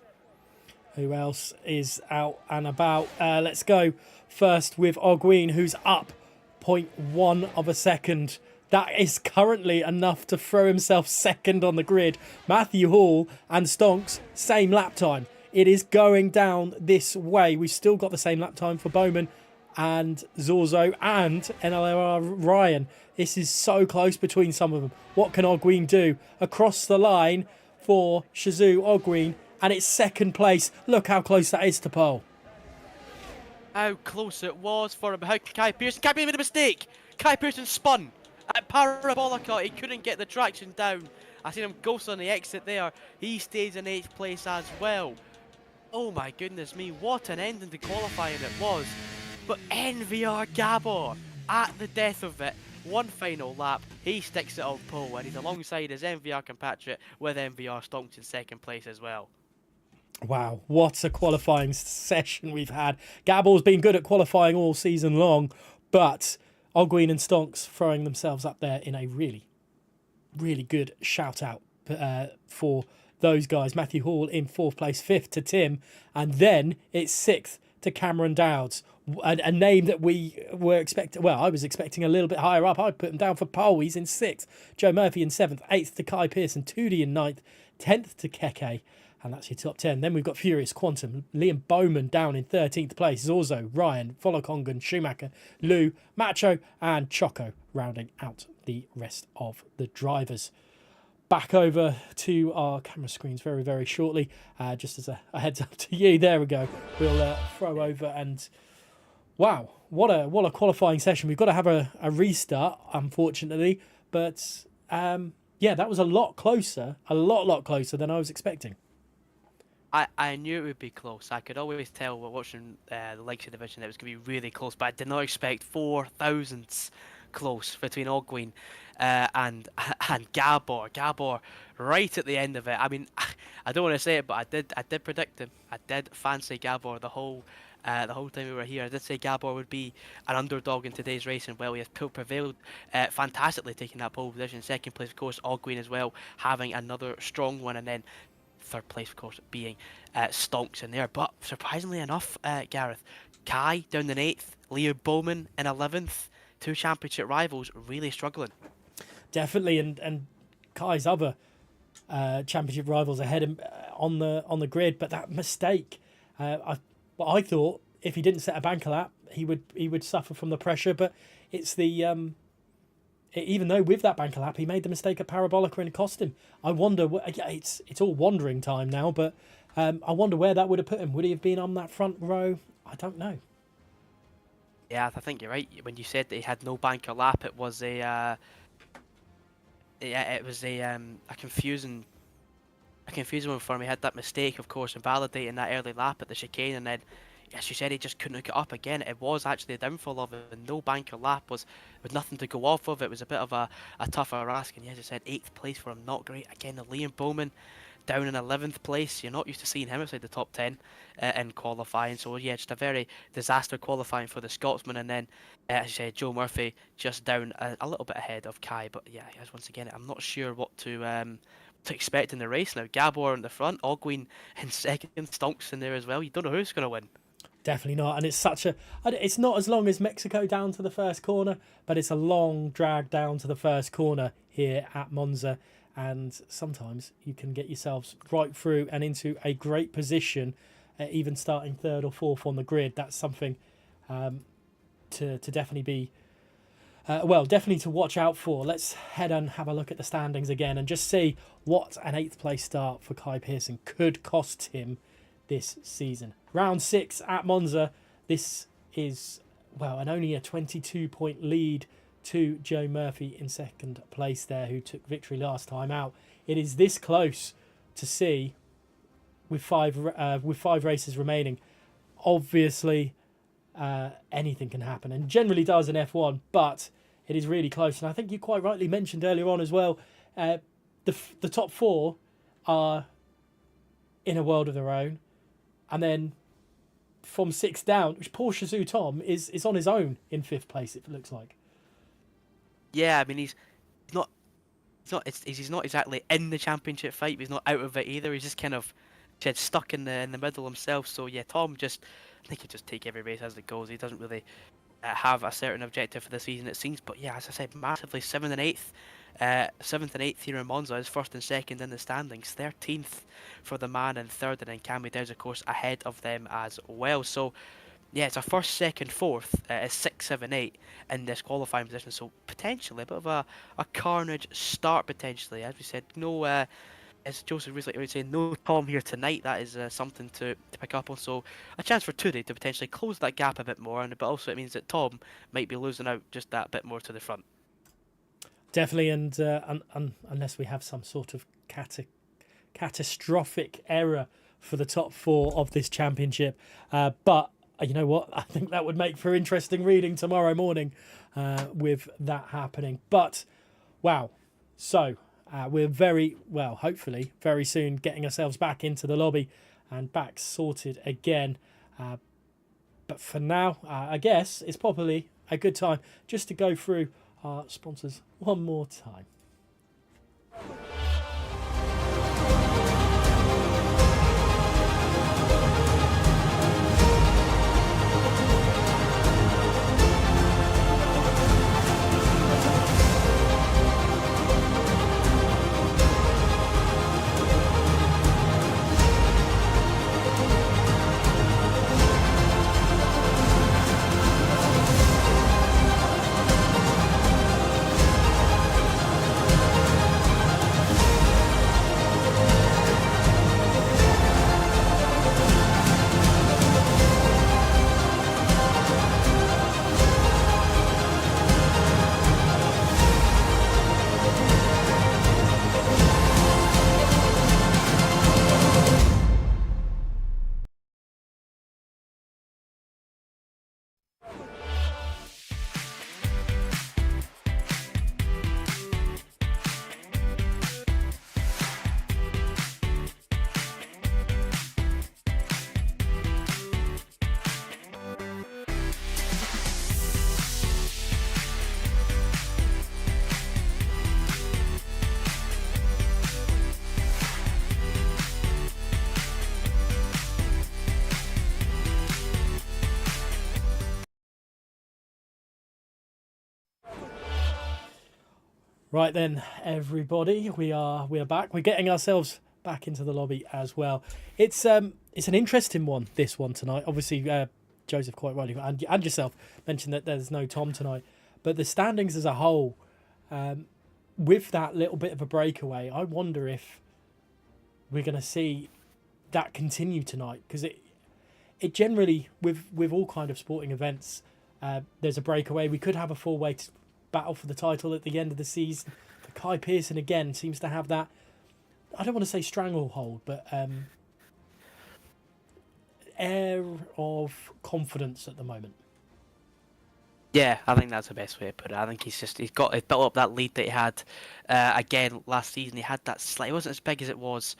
Who else is out and about? Let's go first with Ogwyn, who's up 0.1 of a second. That is currently enough to throw himself second on the grid. Matthew Hall and Stonks, same lap time. It is going down this way. We've still got the same lap time for Bowman and Zorzo and NLR Ryan. This is so close between some of them. What can Ogwyn do? Across the line for Shizu Ogwyn, and it's second place. Look how close that is to pole. How close it was for him. How Kai Pearson made a mistake. Kai Pearson spun at Parabolica. He couldn't get the traction down. I seen him ghost on the exit there. He stays in 8th place as well. Oh my goodness me, what an ending to qualifying it was. But NVR Gabor, at the death of it, one final lap, he sticks it on pole and he's alongside his MVR compatriot with MVR Stonks in second place as well. Wow, what a qualifying session we've had. Gabor's been good at qualifying all season long, but Ogwyn and Stonks throwing themselves up there in a really, really good shout out for those guys. Matthew Hall in 4th place, 5th to Tim, and then it's 6th to Cameron Dowds. A name that we were expecting, well, I was expecting a little bit higher up. I put him down for pole. He's in 6th. Joe Murphy in 7th. 8th to Kai Pearson. 2D in 9th. 10th to Keke. And that's your top 10. Then we've got Furious Quantum. Liam Bowman down in 13th place. Zorzo, Ryan, Volokongan, Schumacher, Lou, Macho, and Choco rounding out the rest of the drivers. Back over to our camera screens very, very shortly. Just as a heads up to you. There we go. We'll throw over and... Wow, what a qualifying session. We've got to have a restart, unfortunately. But, yeah, that was a lot closer than I was expecting. I knew it would be close. I could always tell while watching the Legacy Division that it was going to be really close, but I did not expect 4 thousandths close between Ogwyn and Gabor. Gabor right at the end of it. I mean, I don't want to say it, but I did predict him. I did fancy Gabor the whole time we were here. I did say Gabor would be an underdog in today's race, and well, he has prevailed fantastically, taking that pole position. Second place, of course, Ogwyn as well, having another strong one, and then third place, of course, being Stonks in there. But surprisingly enough, Gareth, Kai down in 8th, Leo Bowman in 11th, 2 championship rivals really struggling. Definitely, and Kai's other championship rivals ahead him on the grid, but that mistake, I thought if he didn't set a banker lap, he would suffer from the pressure. But it's the even though with that banker lap he made the mistake at Parabolica and it cost him. I wonder. It's all wandering time now, but I wonder where that would have put him. Would he have been on that front row? I don't know. Yeah, I think you're right. When you said that he had no banker lap, it was a confusing one for him. He had that mistake, of course, invalidating that early lap at the chicane, and then, as you said, he just couldn't hook it up again. It was actually a downfall of it. No banker lap was with nothing to go off of. It was a bit of a tougher ask, and as I said, 8th place for him, not great. Again, the Liam Bowman down in 11th place. You're not used to seeing him outside the top 10 in qualifying. So yeah, just a very disaster qualifying for the Scotsman. And then, as you said, Joe Murphy just down a little bit ahead of Kai. But yeah, as once again, I'm not sure what to expect in the race now. Gabor in the front, Ogwyn in second, Stonks in there as well. You don't know who's going to win. Definitely not, and it's not as long as Mexico down to the first corner, but it's a long drag down to the first corner here at Monza, and sometimes you can get yourselves right through and into a great position, even starting 3rd or 4th on the grid. That's something to definitely be definitely to watch out for. Let's head and have a look at the standings again and just see what an 8th place start for Kai Pearson could cost him this season. Round 6 at Monza. This is, and only a 22-point lead to Joe Murphy in second place there, who took victory last time out. It is this close to see with five races remaining. Obviously, anything can happen, and generally does in F1, but it is really close. And I think you quite rightly mentioned earlier on as well, the top four are in a world of their own, and then from 6 down, which Porsche Zoo Tom is on his own in 5th place. It looks like. Yeah, I mean he's not he's not exactly in the championship fight, but he's not out of it either. He's just kind of stuck in the middle himself. So yeah, Tom I think he just take every race as it goes. He doesn't really have a certain objective for the season, it seems. But yeah, as I said, massively 7th and 8th. 7th and 8th here in Monza is 1st and 2nd in the standings. 13th for the man and 3rd, and then Cammy Downs, of course, ahead of them as well. So yeah, it's a 1st, 2nd, 4th, is 6, 7, 8 in this qualifying position. So potentially a bit of a carnage start potentially. As we said, no, as Joseph recently was saying, no Tom here tonight. That is something to pick up on. So a chance for Toody to potentially close that gap a bit more, but also it means that Tom might be losing out just that bit more to the front. Definitely, and unless we have some sort of catastrophic error for the top 4 of this championship, but you know what? I think that would make for interesting reading tomorrow morning with that happening. But wow, so we're hopefully very soon getting ourselves back into the lobby and back sorted again. But for now, I guess it's probably a good time just to go through our sponsors one more time. Right then, everybody, we are back. We're getting ourselves back into the lobby as well. It's an interesting one, this one tonight. Obviously, Joseph quite rightly and yourself mentioned that there's no Tom tonight, but the standings as a whole, with that little bit of a breakaway, I wonder if we're going to see that continue tonight, because it generally with all kind of sporting events, there's a breakaway. We could have a 4-way battle for the title at the end of the season. But Kai Pearson again seems to have that, I don't want to say stranglehold, but air of confidence at the moment. Yeah, I think that's the best way to put it. I think he's built up that lead that he had again last season. He had that it wasn't as big as it was.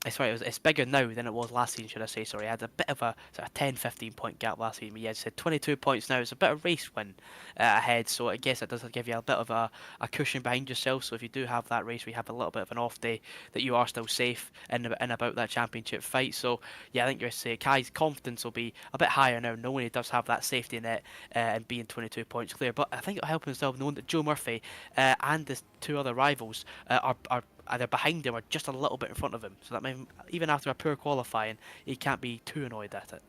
It's bigger now than it was last season, should I say. Sorry, I had a bit of a sort of 10-15 point gap last season. But yeah, it's 22 points now. It's a bit of race win ahead, so I guess it does give you a bit of a cushion behind yourself. So if you do have that race where you have a little bit of an off day, that you are still safe in about that championship fight. So yeah, I think you're saying Kai's confidence will be a bit higher now, knowing he does have that safety net and being 22 points clear. But I think it'll help himself knowing that Joe Murphy and the 2 other rivals are either behind him or just a little bit in front of him. So that means even after a poor qualifying, he can't be too annoyed at it.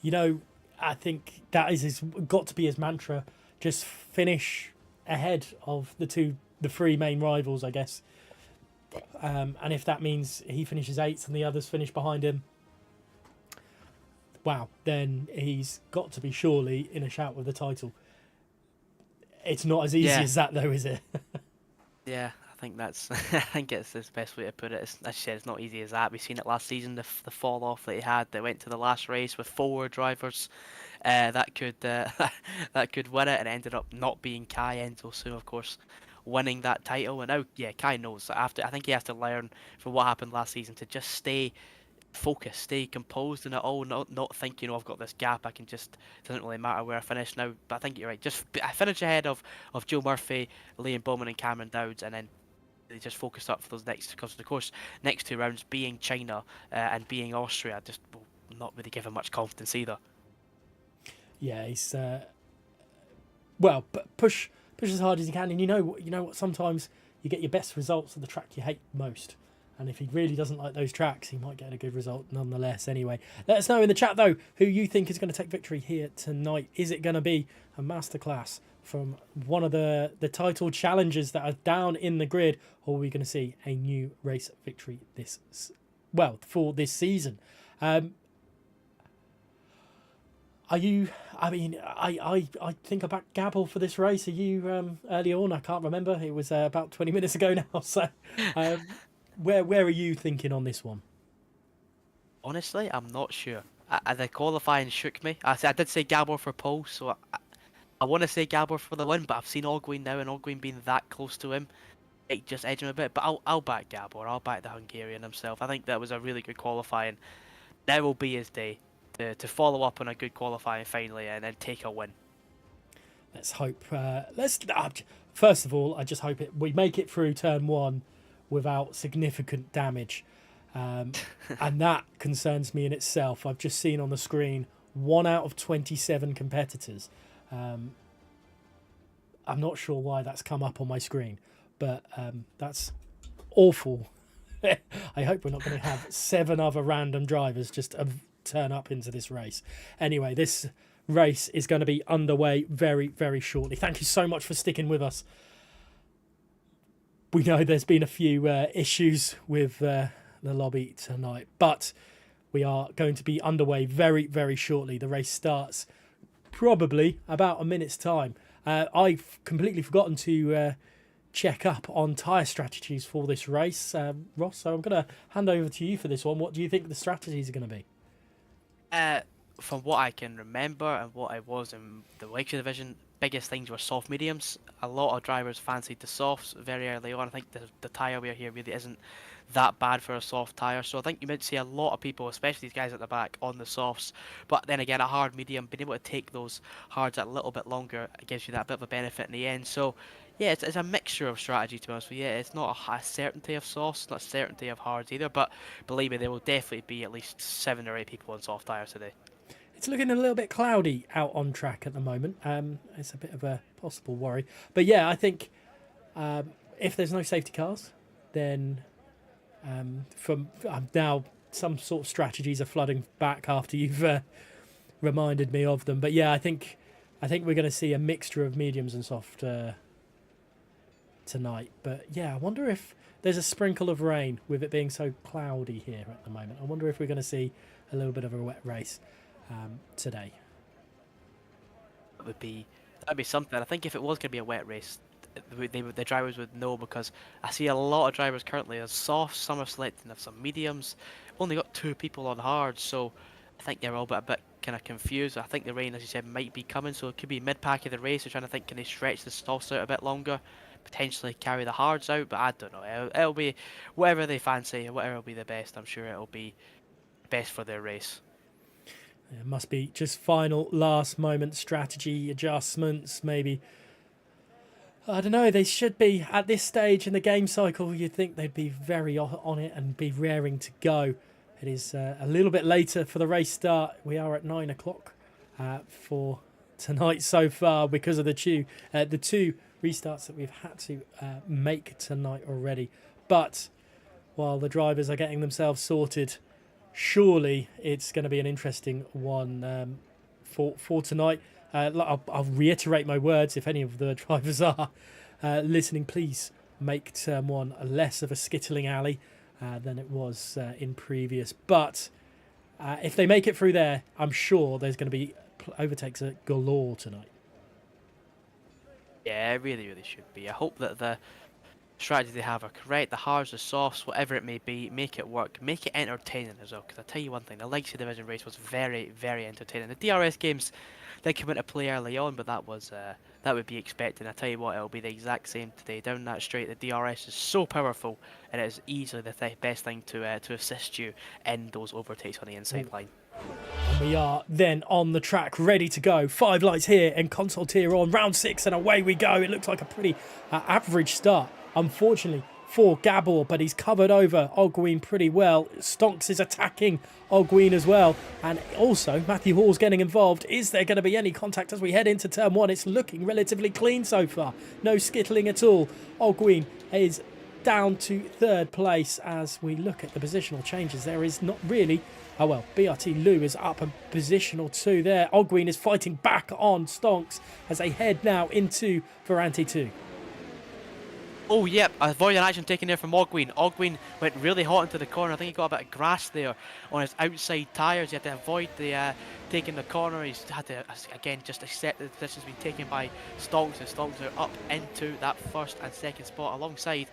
You know, I think that is got to be his mantra. Just finish ahead of the 3 main rivals, I guess. And if that means he finishes 8th and the others finish behind him, wow, then he's got to be surely in a shout with the title. It's not as easy as that, though, is it? Yeah, think that's I think it's the best way to put it. It's, as you said, it's not easy as that. We've seen it last season, the fall off that he had that went to the last race with 4 drivers that could that could win it, and it ended up not being Kai Enzo soon, of course, winning that title. And now, yeah, Kai knows that after I think he has to learn from what happened last season to just stay focused, stay composed in it all, not think, I've got this gap, I can just, it doesn't really matter where I finish now. But I think you're right. Just I finish ahead of Joe Murphy, Liam Bowman, and Cameron Dowds, and then they just focus up for those next, because of course next 2 rounds being China and being Austria just will not really give him much confidence either. Yeah, he's well, push as hard as you can, and you know what. Sometimes you get your best results at the track you hate most, and if he really doesn't like those tracks, he might get a good result nonetheless. Anyway, let us know in the chat though who you think is going to take victory here tonight. Is it going to be a masterclass from one of the title challengers that are down in the grid, or are we going to see a new race victory for this season? Are you? I mean, I think I backed Gabble for this race. Are you early on? I can't remember. It was about 20 minutes ago now. So, where are you thinking on this one? Honestly, I'm not sure. The qualifying shook me. I did say Gabor for pole, so I want to say Gabor for the win, but I've seen Ogwin now, and Ogwin being that close to him, it just edged him a bit. But I'll back Gabor. I'll back the Hungarian himself. I think that was a really good qualifying. Now will be his day to follow up on a good qualifying finally, and then take a win. Let's hope. First of all, I just hope we make it through turn 1 without significant damage, and that concerns me in itself. I've just seen on the screen 1 out of 27 competitors. I'm not sure why that's come up on my screen, but that's awful. I hope we're not going to have 7 other random drivers just turn up into this race. Anyway, this race is going to be underway very, very shortly. Thank you so much for sticking with us. We know there's been a few issues with the lobby tonight, but we are going to be underway very, very shortly. The race starts probably about a minute's time. I've completely forgotten to check up on tyre strategies for this race, Ross, so I'm going to hand over to you for this one. What do you think the strategies are going to be? From what I can remember and what I was in the Lancashire division, biggest things were soft mediums. A lot of drivers fancied the softs very early on. I think the tyre wear here really isn't that bad for a soft tyre, so I think you might see a lot of people, especially these guys at the back, on the softs. But then again, a hard medium, being able to take those hards a little bit longer, it gives you that bit of a benefit in the end. So yeah, it's a mixture of strategy, to be honest with you. Yeah, it's not a certainty of softs, not a certainty of hards either, but believe me, there will definitely be at least 7 or 8 people on soft tyres today. It's looking a little bit cloudy out on track at the moment. It's a bit of a possible worry. But yeah, I think if there's no safety cars, then now some sort of strategies are flooding back after you've reminded me of them. But yeah, I think we're going to see a mixture of mediums and soft tonight. But yeah, I wonder if there's a sprinkle of rain with it being so cloudy here at the moment. I wonder if we're going to see a little bit of a wet race today. That'd be something. I think if it was going to be a wet race, the drivers would know, because I see a lot of drivers currently as softs, some are selecting of some mediums. Only got 2 people on hard, so I think they're all a bit kind of confused. I think the rain, as you said, might be coming, so it could be mid-pack of the race. They're trying to think, can they stretch the softs out a bit longer, potentially carry the hards out, but I don't know. It'll be whatever they fancy, whatever will be the best. I'm sure it'll be best for their race. It must be just final last moment strategy adjustments, maybe. I don't know, they should be at this stage in the game cycle. You'd think they'd be very on it and be raring to go. It is a little bit later for the race start. We are at 9 o'clock for tonight so far because of the 2 restarts that we've had to make tonight already. But while the drivers are getting themselves sorted, surely it's going to be an interesting one for tonight. I'll reiterate my words. If any of the drivers are listening, please make turn 1 less of a skittling alley than it was in previous. But if they make it through there, I'm sure there's going to be overtakes galore tonight. Yeah, it really, really should be. I hope that the strategy they have are correct, the hards, the softs, whatever it may be, make it work, make it entertaining as well. Because I tell you one thing, the Legacy Division race was very, very entertaining. The DRS games did come into play early on, but that would be expected. I tell you what, it'll be the exact same today. Down that straight, the DRS is so powerful, and it is easily the best thing to assist you in those overtakes on the inside line. And we are then on the track, ready to go. 5 lights here and console tier on. Round 6 and away we go. It looks like a pretty average start, unfortunately, for Gabor, but he's covered over Ogween pretty well. Stonks is attacking Ogween as well. And also, Matthew Hall's getting involved. Is there going to be any contact as we head into turn 1? It's looking relatively clean so far. No skittling at all. Ogween is down to 3rd place as we look at the positional changes. There is not really... Oh well, BRT Lou is up a positional 2 there. Ogween is fighting back on Stonks as they head now into Varante 2. Oh, yep, avoided action taken there from Ogween. Ogween went really hot into the corner. I think he got a bit of grass there on his outside tyres. He had to avoid the taking the corner. He's had to, again, just accept the position's been taken by Stonks, and Stonks are up into that 1st and 2nd spot alongside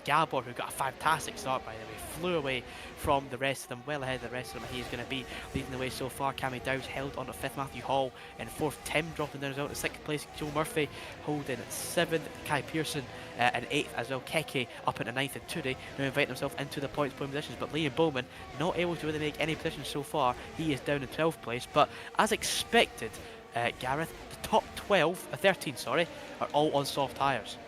Gabor, who got a fantastic start, by the way. Flew away from the rest of them, well ahead of the rest of them. He's going to be leading the way so far. Cammy Dowds held on to 5th, Matthew Hall in 4th, Tim dropping down as well to 6th place, Joe Murphy holding 7th, Kai Pearson and 8th as well. Keke up into 9th and Today, now inviting himself into the points point positions, but Liam Bowman not able to really make any positions so far. He is down in 12th place, but as expected, Gareth, the top 13 are all on soft tyres.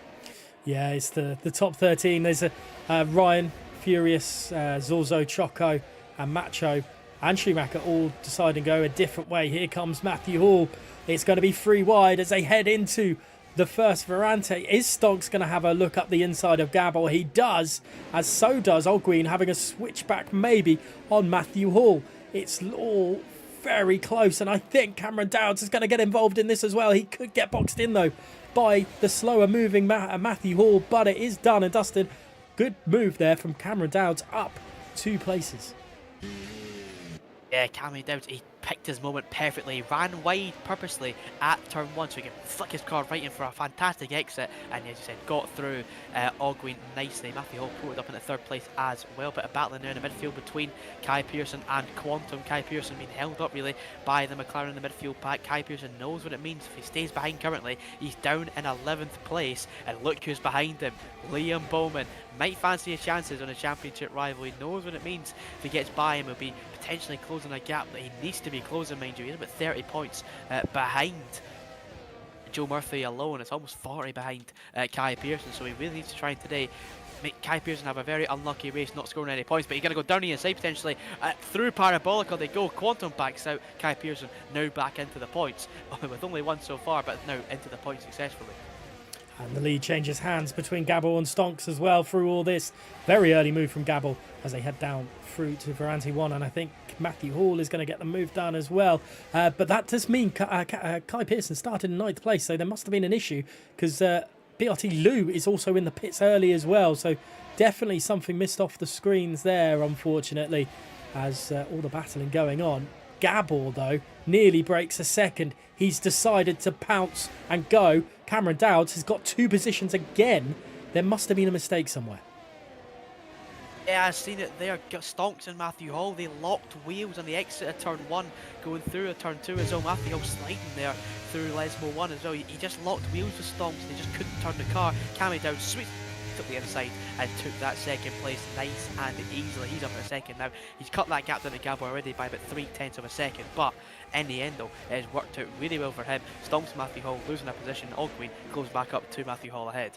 Yeah, it's the top 13. There's Ryan, Furious, Zorzo, Choco and Macho and Schumacher all deciding to go a different way. Here comes Matthew Hall. It's going to be 3 wide as they head into the first Varante. Is Stonks going to have a look up the inside of Gabor? He does, as so does Ogween, having a switchback maybe on Matthew Hall. It's all very close, and I think Cameron Dowds is going to get involved in this as well. He could get boxed in though by the slower moving Matthew Hall, but it is done and dusted. Good move there from Cameron Dowds, up 2 places. Yeah, Cammy Dowds, he picked his moment perfectly, ran wide purposely at turn 1 so he could flick his car right in for a fantastic exit, and as you said, got through Ogween nicely. Matthew Hall put up in the 3rd place as well, but a battling there in the midfield between Kai Pearson and Quantum. Kai Pearson being held up really by the McLaren in the midfield pack. Kai Pearson knows what it means. If he stays behind currently, he's down in 11th place, and look who's behind him, Liam Bowman. Might fancy his chances on a championship rival. He knows what it means. If he gets by him, he'll be potentially closing a gap that he needs to be closing, mind you. He's about 30 points behind Joe Murphy alone. It's almost 40 behind Kai Pearson, so he really needs to try today make Kai Pearson have a very unlucky race, not scoring any points, but he's going to go down the inside potentially through Parabolica. They go. Quantum backs out. Kai Pearson now back into the points with only 1 so far, but now into the points successfully. And the lead changes hands between Gabor and Stonks as well through all this. Very early move from Gabor as they head down through to Varante 1. And I think Matthew Hall is going to get the move done as well. But that does mean Kai Pearson started in 9th place. So there must have been an issue because BRT Lou is also in the pits early as well. So definitely something missed off the screens there, unfortunately, as all the battling going on. Gabor, though, nearly breaks a second. He's decided to pounce and go. Cameron Dowds has got 2 positions again. There must have been a mistake somewhere. Yeah, I've seen it there. Got Stonks and Matthew Hall. They locked wheels on the exit of turn 1, going through a turn 2 as well. Matthew Hall sliding there through Lesmo 1 as well. He just locked wheels with Stonks. They just couldn't turn the car. Cammy Dowds sweet took the inside and took that 2nd place nice and easily. He's up in a 2nd now. He's cut that gap down to Gabor already by about 3/10 of a second, but in the end though, it has worked out really well for him. Stonks Matthew Hall losing a position. Ogween goes back up to Matthew Hall ahead.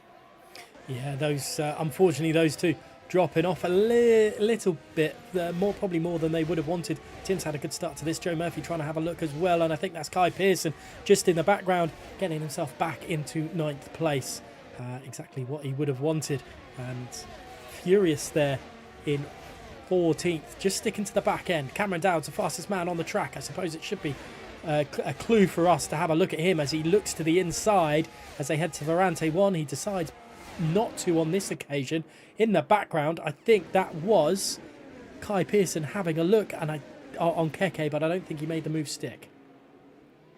Yeah, those unfortunately those 2 dropping off a little bit, probably more than they would have wanted. Tim's had a good start to this. Joe Murphy trying to have a look as well, and I think that's Kai Pearson just in the background getting himself back into 9th place. Exactly what he would have wanted. And Furious there in 14th, just sticking to the back end. Cameron Dowds, the fastest man on the track. I suppose it should be a clue for us to have a look at him as he looks to the inside as they head to Varante 1. He decides not to on this occasion. In the background, I think that was Kai Pearson having a look on Keke, but I don't think he made the move stick.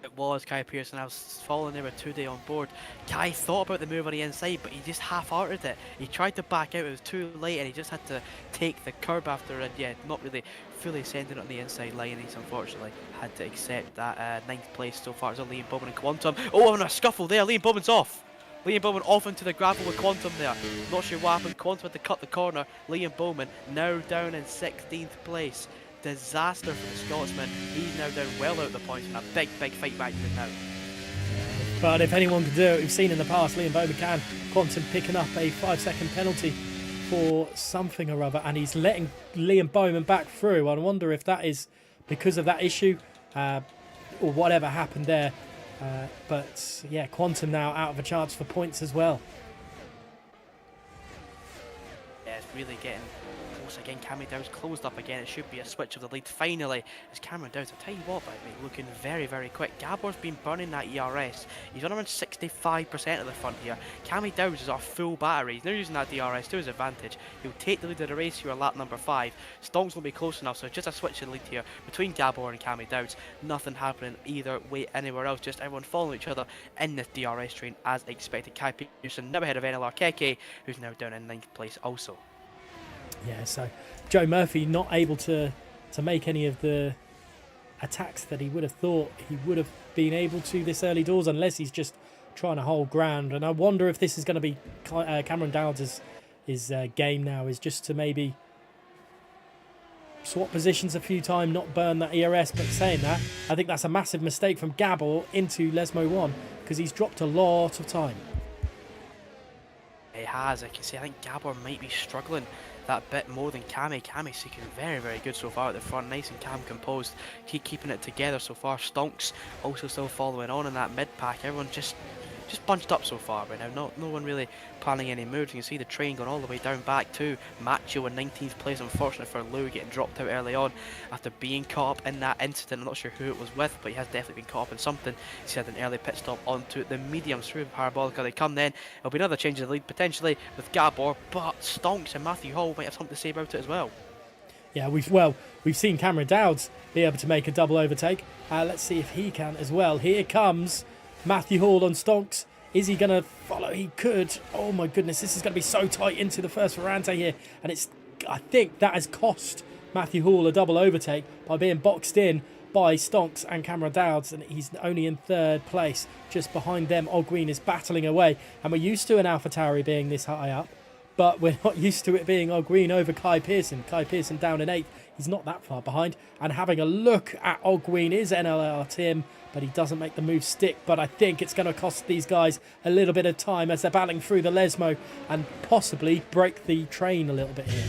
It was Kai Pearson. I was following there with 2 day on board. Kai thought about the move on the inside, but he just half-hearted it. He tried to back out, it was too late, and he just had to take the curb after, and yeah, not really fully sending it on the inside line. He's unfortunately had to accept that 9th place so far. It's a Liam Bowman and Quantum. Oh, and a scuffle there. Liam Bowman's off. Liam Bowman off into the gravel with Quantum there. Not sure what happened. Quantum had to cut the corner. Liam Bowman now down in 16th place. Disaster for the Scotsman. He's now down well out of the points in a big fight back to him now. But if anyone can do it, we've seen in the past, Liam Bowman can. Quantum picking up a 5-second penalty for something or other, and he's letting Liam Bowman back through. I wonder if that is because of that issue or whatever happened there. But yeah, Quantum now out of a chance for points as well. Yeah, it's really getting close again. Cameron Dow's closed up again. It should be a switch of the lead finally. As Cameron Dow's, I'll tell you what, by the way, looking very quick. Gabor's been burning that ERS. He's on around 65% of the front here. Cammy Dow's is our full battery. He's now using that DRS to his advantage. He'll take the lead of the race here at lap number 5. Stonk's will be close enough, so just a switch in lead here between Gabor and Cammy Dow's. Nothing happening either way anywhere else, just everyone following each other in this DRS train as expected. Kai Pearson now ahead of NLR Keke, who's now down in 9th place also. Yeah, so Joe Murphy not able to make any of the attacks that he would have thought he would have been able to this early doors, unless he's just trying to hold ground. And I wonder if this is going to be Cameron Dowds' game now, is just to maybe swap positions a few times, not burn that ERS. But saying that, I think that's a massive mistake from Gabor into Lesmo 1, because he's dropped a lot of time. He has, I can see. I think Gabor might be struggling that bit more than Cammy. Cammy's looking very good so far at the front, nice and calm, composed, keeping it together so far. Stonks also still following on in that mid pack. Everyone just bunched up so far right now. No one really planning any moves. You can see the train going all the way down back to Macho in 19th place. Unfortunate for Lou, getting dropped out early on after being caught up in that incident. I'm not sure who it was with, but he has definitely been caught up in something. He's had an early pit stop onto the mediums through Parabolica. They come then. There'll be another change of the lead potentially with Gabor, but Stonks and Matthew Hall might have something to say about it as well. Yeah, we've seen Cameron Dowds be able to make a double overtake. Let's see if he can as well. Here comes Matthew Hall on Stonks. Is he going to follow? He could. Oh my goodness, this is going to be so tight into the first Ferrante here. And I think that has cost Matthew Hall a double overtake by being boxed in by Stonks and Cameron Dowds. And he's only in 3rd place. Just behind them, Ogween is battling away. And we're used to an AlphaTauri being this high up, but we're not used to it being Ogween over Kai Pearson. Kai Pearson down in 8th. He's not that far behind. And having a look at Ogween is NLR Tim, but he doesn't make the move stick. But I think it's going to cost these guys a little bit of time as they're battling through the Lesmo and possibly break the train a little bit here.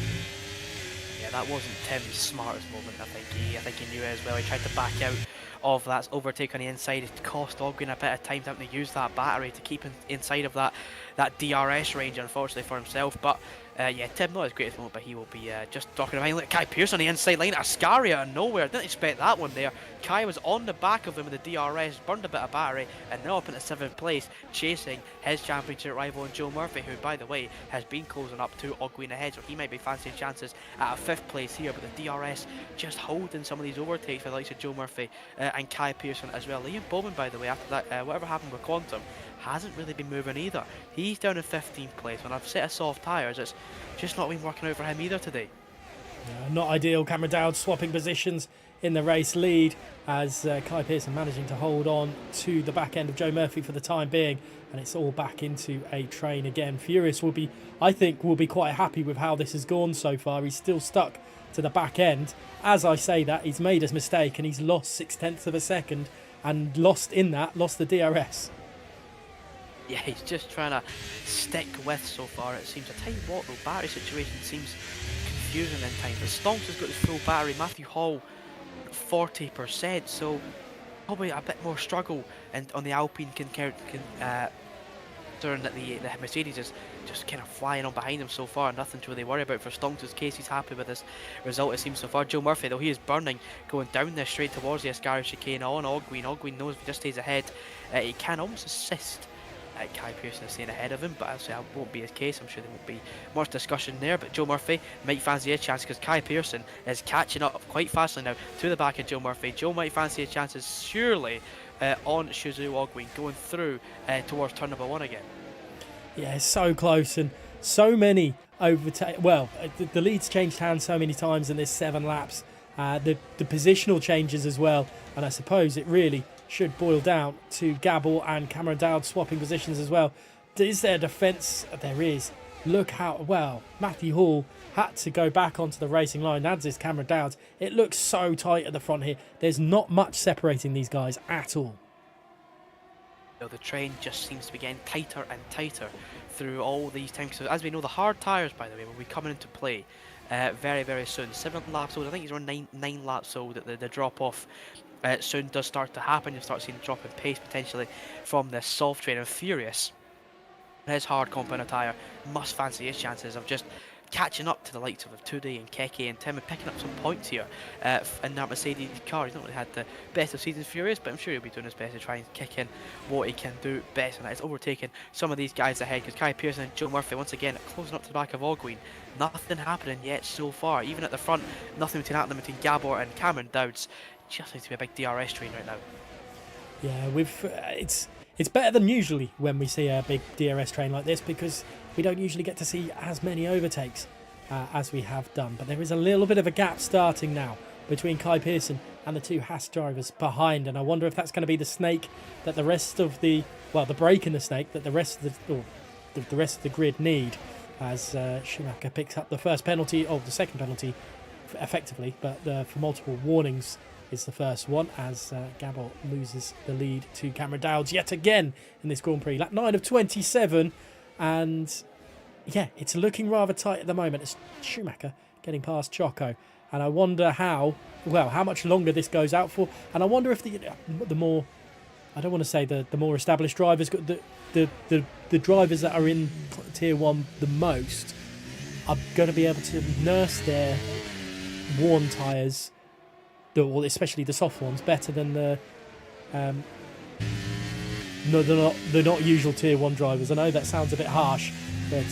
Yeah, that wasn't Tim's smartest moment. I think he knew it as well. He tried to back out of that overtake on the inside. It cost Ogween a bit of time having to use that battery to keep inside of that DRS range, unfortunately for himself. But yeah, Tim, not his greatest moment, but he will be just talking about. Look, Kai Pearson on the inside line, Ascaria out of nowhere. Didn't expect that one there. Kai was on the back of him with the DRS, burned a bit of battery, and now up into 7th place, chasing his championship rival Joe Murphy, who, by the way, has been closing up to Ogween ahead, so he might be fancying chances at a 5th place here. But the DRS just holding some of these overtakes for the likes of Joe Murphy and Kai Pearson as well. Liam Bowman, by the way, after that, whatever happened with Quantum, hasn't really been moving either. He's down in 15th place. When I've set of soft tyres, it's just not been working out for him either today. Not ideal. Cameron Dowd swapping positions in the race lead as Kai Pearson managing to hold on to the back end of Joe Murphy for the time being, and it's all back into a train again. Furious I think will be quite happy with how this has gone so far. He's still stuck to the back end. As I say that, he's made his mistake and he's lost 0.6 of a second, and lost the DRS. Yeah, he's just trying to stick with so far, it seems. I tell you what, though, battery situation seems confusing in time. The Stonks has got his full battery, Matthew Hall 40%, so probably a bit more struggle and on the Alpine considering that the Mercedes is just kind of flying on behind him so far. Nothing to really worry about for Stonks' case. He's happy with this result, it seems, so far. Joe Murphy, though, he is burning, going down there straight towards the Ascari chicane on Ogween. Ogween knows if he just stays ahead, he can almost assist Kai Pearson is staying ahead of him, but I'll say that won't be his case. I'm sure there won't be much discussion there, but Joe Murphy might fancy a chance because Kai Pearson is catching up quite fastly now to the back of Joe Murphy. Joe might fancy a chances surely on Shizu Ogwin, going through towards turn number 1 again. Yeah, it's so close, and so many overtake. Well, the lead's changed hands so many times in this 7 laps. The positional changes as well, and I suppose it really should boil down to Gabor and Cameron Dowd swapping positions as well. Is there defence? There is. Look how well Matthew Hall had to go back onto the racing line, as is Cameron Dowd. It looks so tight at the front here. There's not much separating these guys at all. The train just seems to be getting tighter and tighter through all these times. So as we know, the hard tyres, by the way, will be coming into play very, very soon. 7 laps old. I think he's around nine laps old. The drop off soon does start to happen. You'll start seeing a drop in pace potentially from this soft train. And Furious, his hard compound tyre, must fancy his chances of just catching up to the likes of Tudi and Keke and Tim and picking up some points here in that Mercedes car. He's not really had the best of seasons, Furious, but I'm sure he'll be doing his best to try and kick in what he can do best, and that is overtaking some of these guys ahead, because Kai Pearson and Joe Murphy once again closing up to the back of Ogwin. Nothing happening yet so far. Even at the front, nothing between Gabor and Cameron Dowds. Just needs to be a big DRS train right now. Yeah, it's better than usually when we see a big DRS train like this, because we don't usually get to see as many overtakes as we have done. But there is a little bit of a gap starting now between Kai Pearson and the 2 Haas drivers behind, and I wonder if that's going to be the snake that the rest of the break in the snake that the rest of the grid need, as Schumacher picks up the first penalty, or the second penalty effectively, but for multiple warnings is the first one, as Gabor loses the lead to Cameron Dowds yet again in this Grand Prix. Lap 9 of 27, and yeah, it's looking rather tight at the moment. It's Schumacher getting past Choco, and I wonder how much longer this goes out for, and I wonder if the more, I don't want to say the more established drivers, the drivers that are in Tier 1 the most are going to be able to nurse their worn tyres, especially the soft ones, better than the they're not usual Tier 1 drivers. I know that sounds a bit harsh, but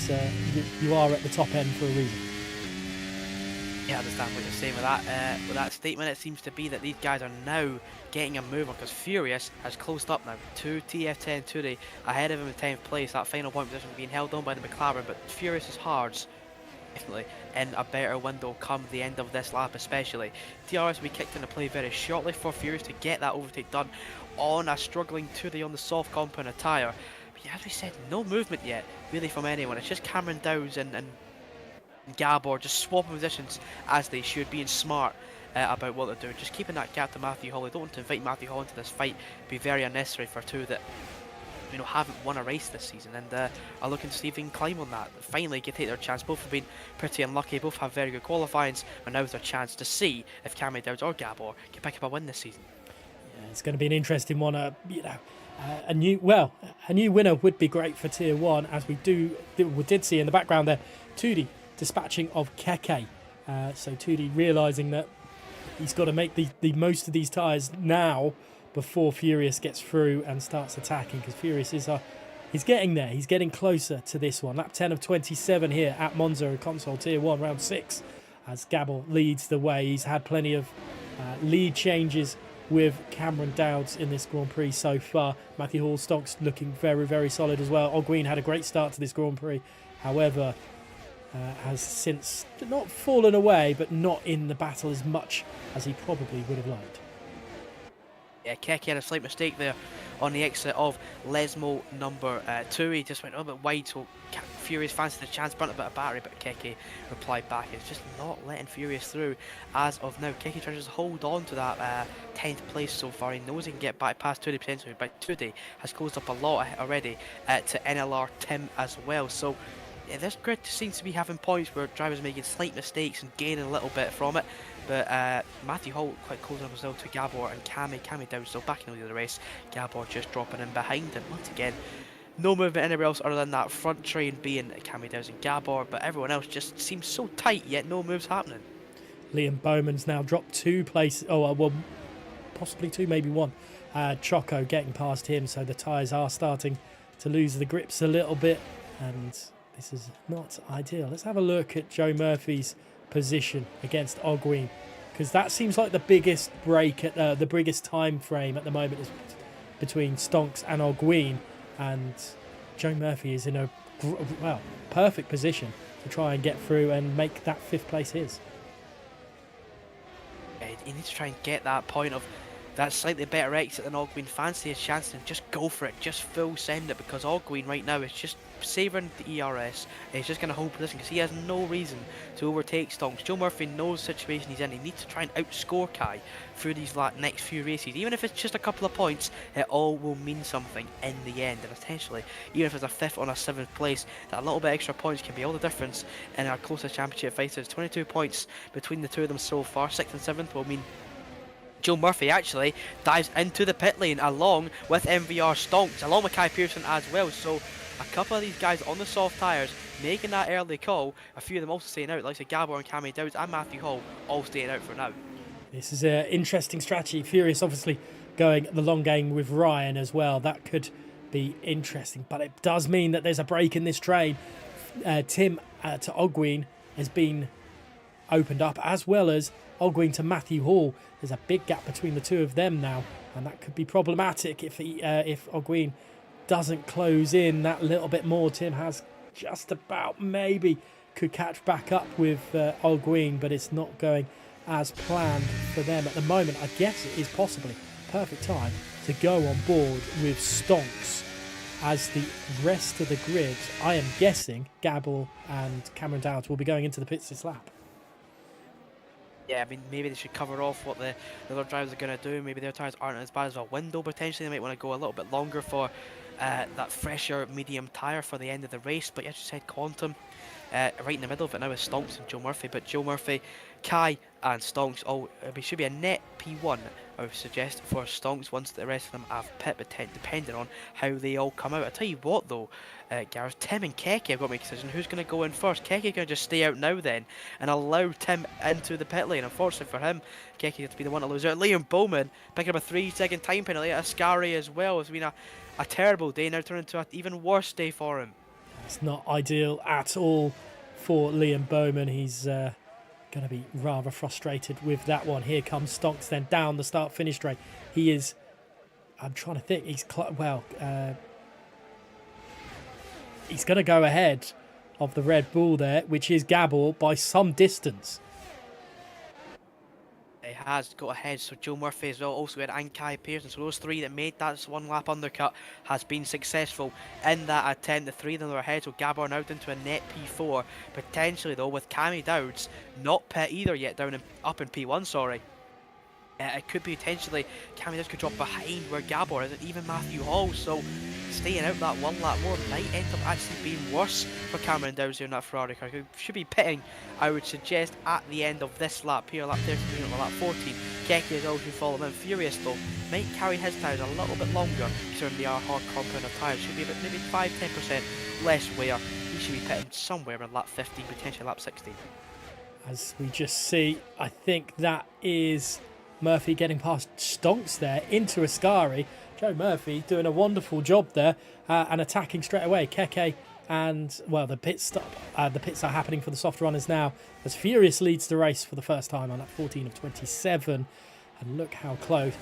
you are at the top end for a reason. Yeah, I understand what you're saying with that statement. It seems to be that these guys are now getting a move on, because Furious has closed up now to TF10 Tudi ahead of him in 10th place. That final point position being held on by the McLaren, but Furious's hards definitely in a better window come the end of this lap especially. DRS will be kicked into play very shortly for Furious to get that overtake done on a struggling Tudi on the soft compound tyre. But yeah, as we said, no movement yet really from anyone. It's just Cameron Dowds and Gabor just swapping positions as they should, being smart about what they're doing, just keeping that gap to Matthew Hall. They don't want to invite Matthew Hall into this fight, be very unnecessary for 2 that haven't won a race this season and are looking to see if they can climb on that. Finally get take their chance. Both have been pretty unlucky, both have very good qualifyings, and now is their chance to see if Cameron Dowds or Gabor can pick up a win this season. Yeah, it's going to be an interesting one. A new winner would be great for Tier 1, as we did see in the background there, Tudi dispatching of Keke. So Tudi realising that he's got to make the most of these tyres now before Furious gets through and starts attacking, because Furious he's getting there. He's getting closer to this one. Lap 10 of 27 here at Monza Console Tier 1, round 6, as Gabor leads the way. He's had plenty of lead changes with Cameron Dowds in this Grand Prix so far. Matthew Hall stock's looking very, very solid as well. Ogwin had a great start to this Grand Prix, however, has since not fallen away, but not in the battle as much as he probably would have liked. Yeah, Keke had a slight mistake there on the exit of Lesmo number 2. He just went a little bit wide, so Furious fancied the chance, burnt a bit of battery, but Keke replied back. It's just not letting Furious through as of now. Keke tries to hold on to that 10th place so far. He knows he can get back past Tudi potentially, but Tudi has closed up a lot already to NLR Tim as well. So yeah, this grid seems to be having points where drivers are making slight mistakes and gaining a little bit from it. But Matthew Holt quite closing up as well to Gabor and Cami Dowds still back in the race. Gabor just dropping in behind him once again. No movement anywhere else other than that front train being Cami Dowds and Gabor, but everyone else just seems so tight, yet no moves happening. Liam Bowman's now dropped 2 places. Possibly 2, maybe 1. Choco getting past him, so the tyres are starting to lose the grips a little bit, and this is not ideal. Let's have a look at Joe Murphy's position against Ogwin, because that seems like the biggest break at the biggest time frame at the moment. between Stonks and Ogween, and Joe Murphy is in a perfect position to try and get through and make that 5th place his. He needs to try and get that point of that slightly better exit than Ogween. Fancy his chance and just go for it, just full send it, because Ogween right now is just savouring the ERS, and he's just going to hold position because he has no reason to overtake Stonks. Joe Murphy knows the situation he's in. He needs to try and outscore Kai through these next few races. Even if it's just a couple of points, it all will mean something in the end, and essentially, even if it's a 5th or a 7th place, that little bit extra points can be all the difference in our closest championship fight. There's 22 points between the two of them so far. 6th and 7th will mean Joe Murphy actually dives into the pit lane along with MVR Stonks, along with Kai Pearson as well. So a couple of these guys on the soft tyres making that early call, a few of them also staying out, like Gabor and Cammy Dowds and Matthew Hall all staying out for now. This is an interesting strategy. Furious obviously going the long game with Ryan as well. That could be interesting, but it does mean that there's a break in this train. Tim to Ogween has been opened up, as well as Ogween to Matthew Hall. There's a big gap between the two of them now, and that could be problematic if Ogween doesn't close in that little bit more. Tim has just about maybe could catch back up with Ogween, but it's not going as planned for them at the moment. I guess it is possibly perfect time to go on board with Stonks as the rest of the grid. I am guessing Gabor and Cameron Dowds will be going into the pits this lap. Yeah, I mean, maybe they should cover off what the other drivers are going to do. Maybe their tyres aren't as bad as a window. Potentially, they might want to go a little bit longer for that fresher medium tyre for the end of the race. But yeah, as you said, Quantum right in the middle of it now is Stonks and Joe Murphy. But Joe Murphy, Kai and Stonks, it should be a net P1, I would suggest, for Stonks once the rest of them have pit, depending on how they all come out. I tell you what though, Gareth, Tim and Keke have got to make a decision. Who's going to go in first? Keke going to just stay out now then and allow Tim into the pit lane. Unfortunately for him, Keke has to be the one to lose out. Liam Bowman picking up a 3-second time penalty at Ascari as well. It's been a terrible day, now turned into an even worse day for him. It's not ideal at all for Liam Bowman. He's going to be rather frustrated with that one. Here comes Stonks then down the start-finish straight. He is, I'm trying to think, he's going to go ahead of the Red Bull there, which is Gabor by some distance. He has got ahead, so Joe Murphy as well, also had and Kai Pearson. So those three that made that one lap undercut has been successful in that attempt. The three of them are ahead, so Gabor now down to a net P4. Potentially though, with Cammy Dowds not pit either yet, up in P1, sorry. It could be potentially Cammy Dowds could drop behind where Gabor is, and even Matthew Hall. So staying out that one lap more might end up actually being worse for Cameron Dowds here in that Ferrari car. Who should be pitting, I would suggest, at the end of this lap here, lap 13 or lap 14. Keke is also follow him. Furious though might carry his tyres a little bit longer, considering they are hard compound of tyres. Should be about maybe 5-10% less wear. He should be pitting somewhere around lap 15, potentially lap 16. As we just see, I think that is Murphy getting past Stonks there into Ascari. Joe Murphy doing a wonderful job there and attacking straight away. Keke and, well, the pits are happening for the soft runners now as Furious leads the race for the first time on lap 14 of 27. And look how close.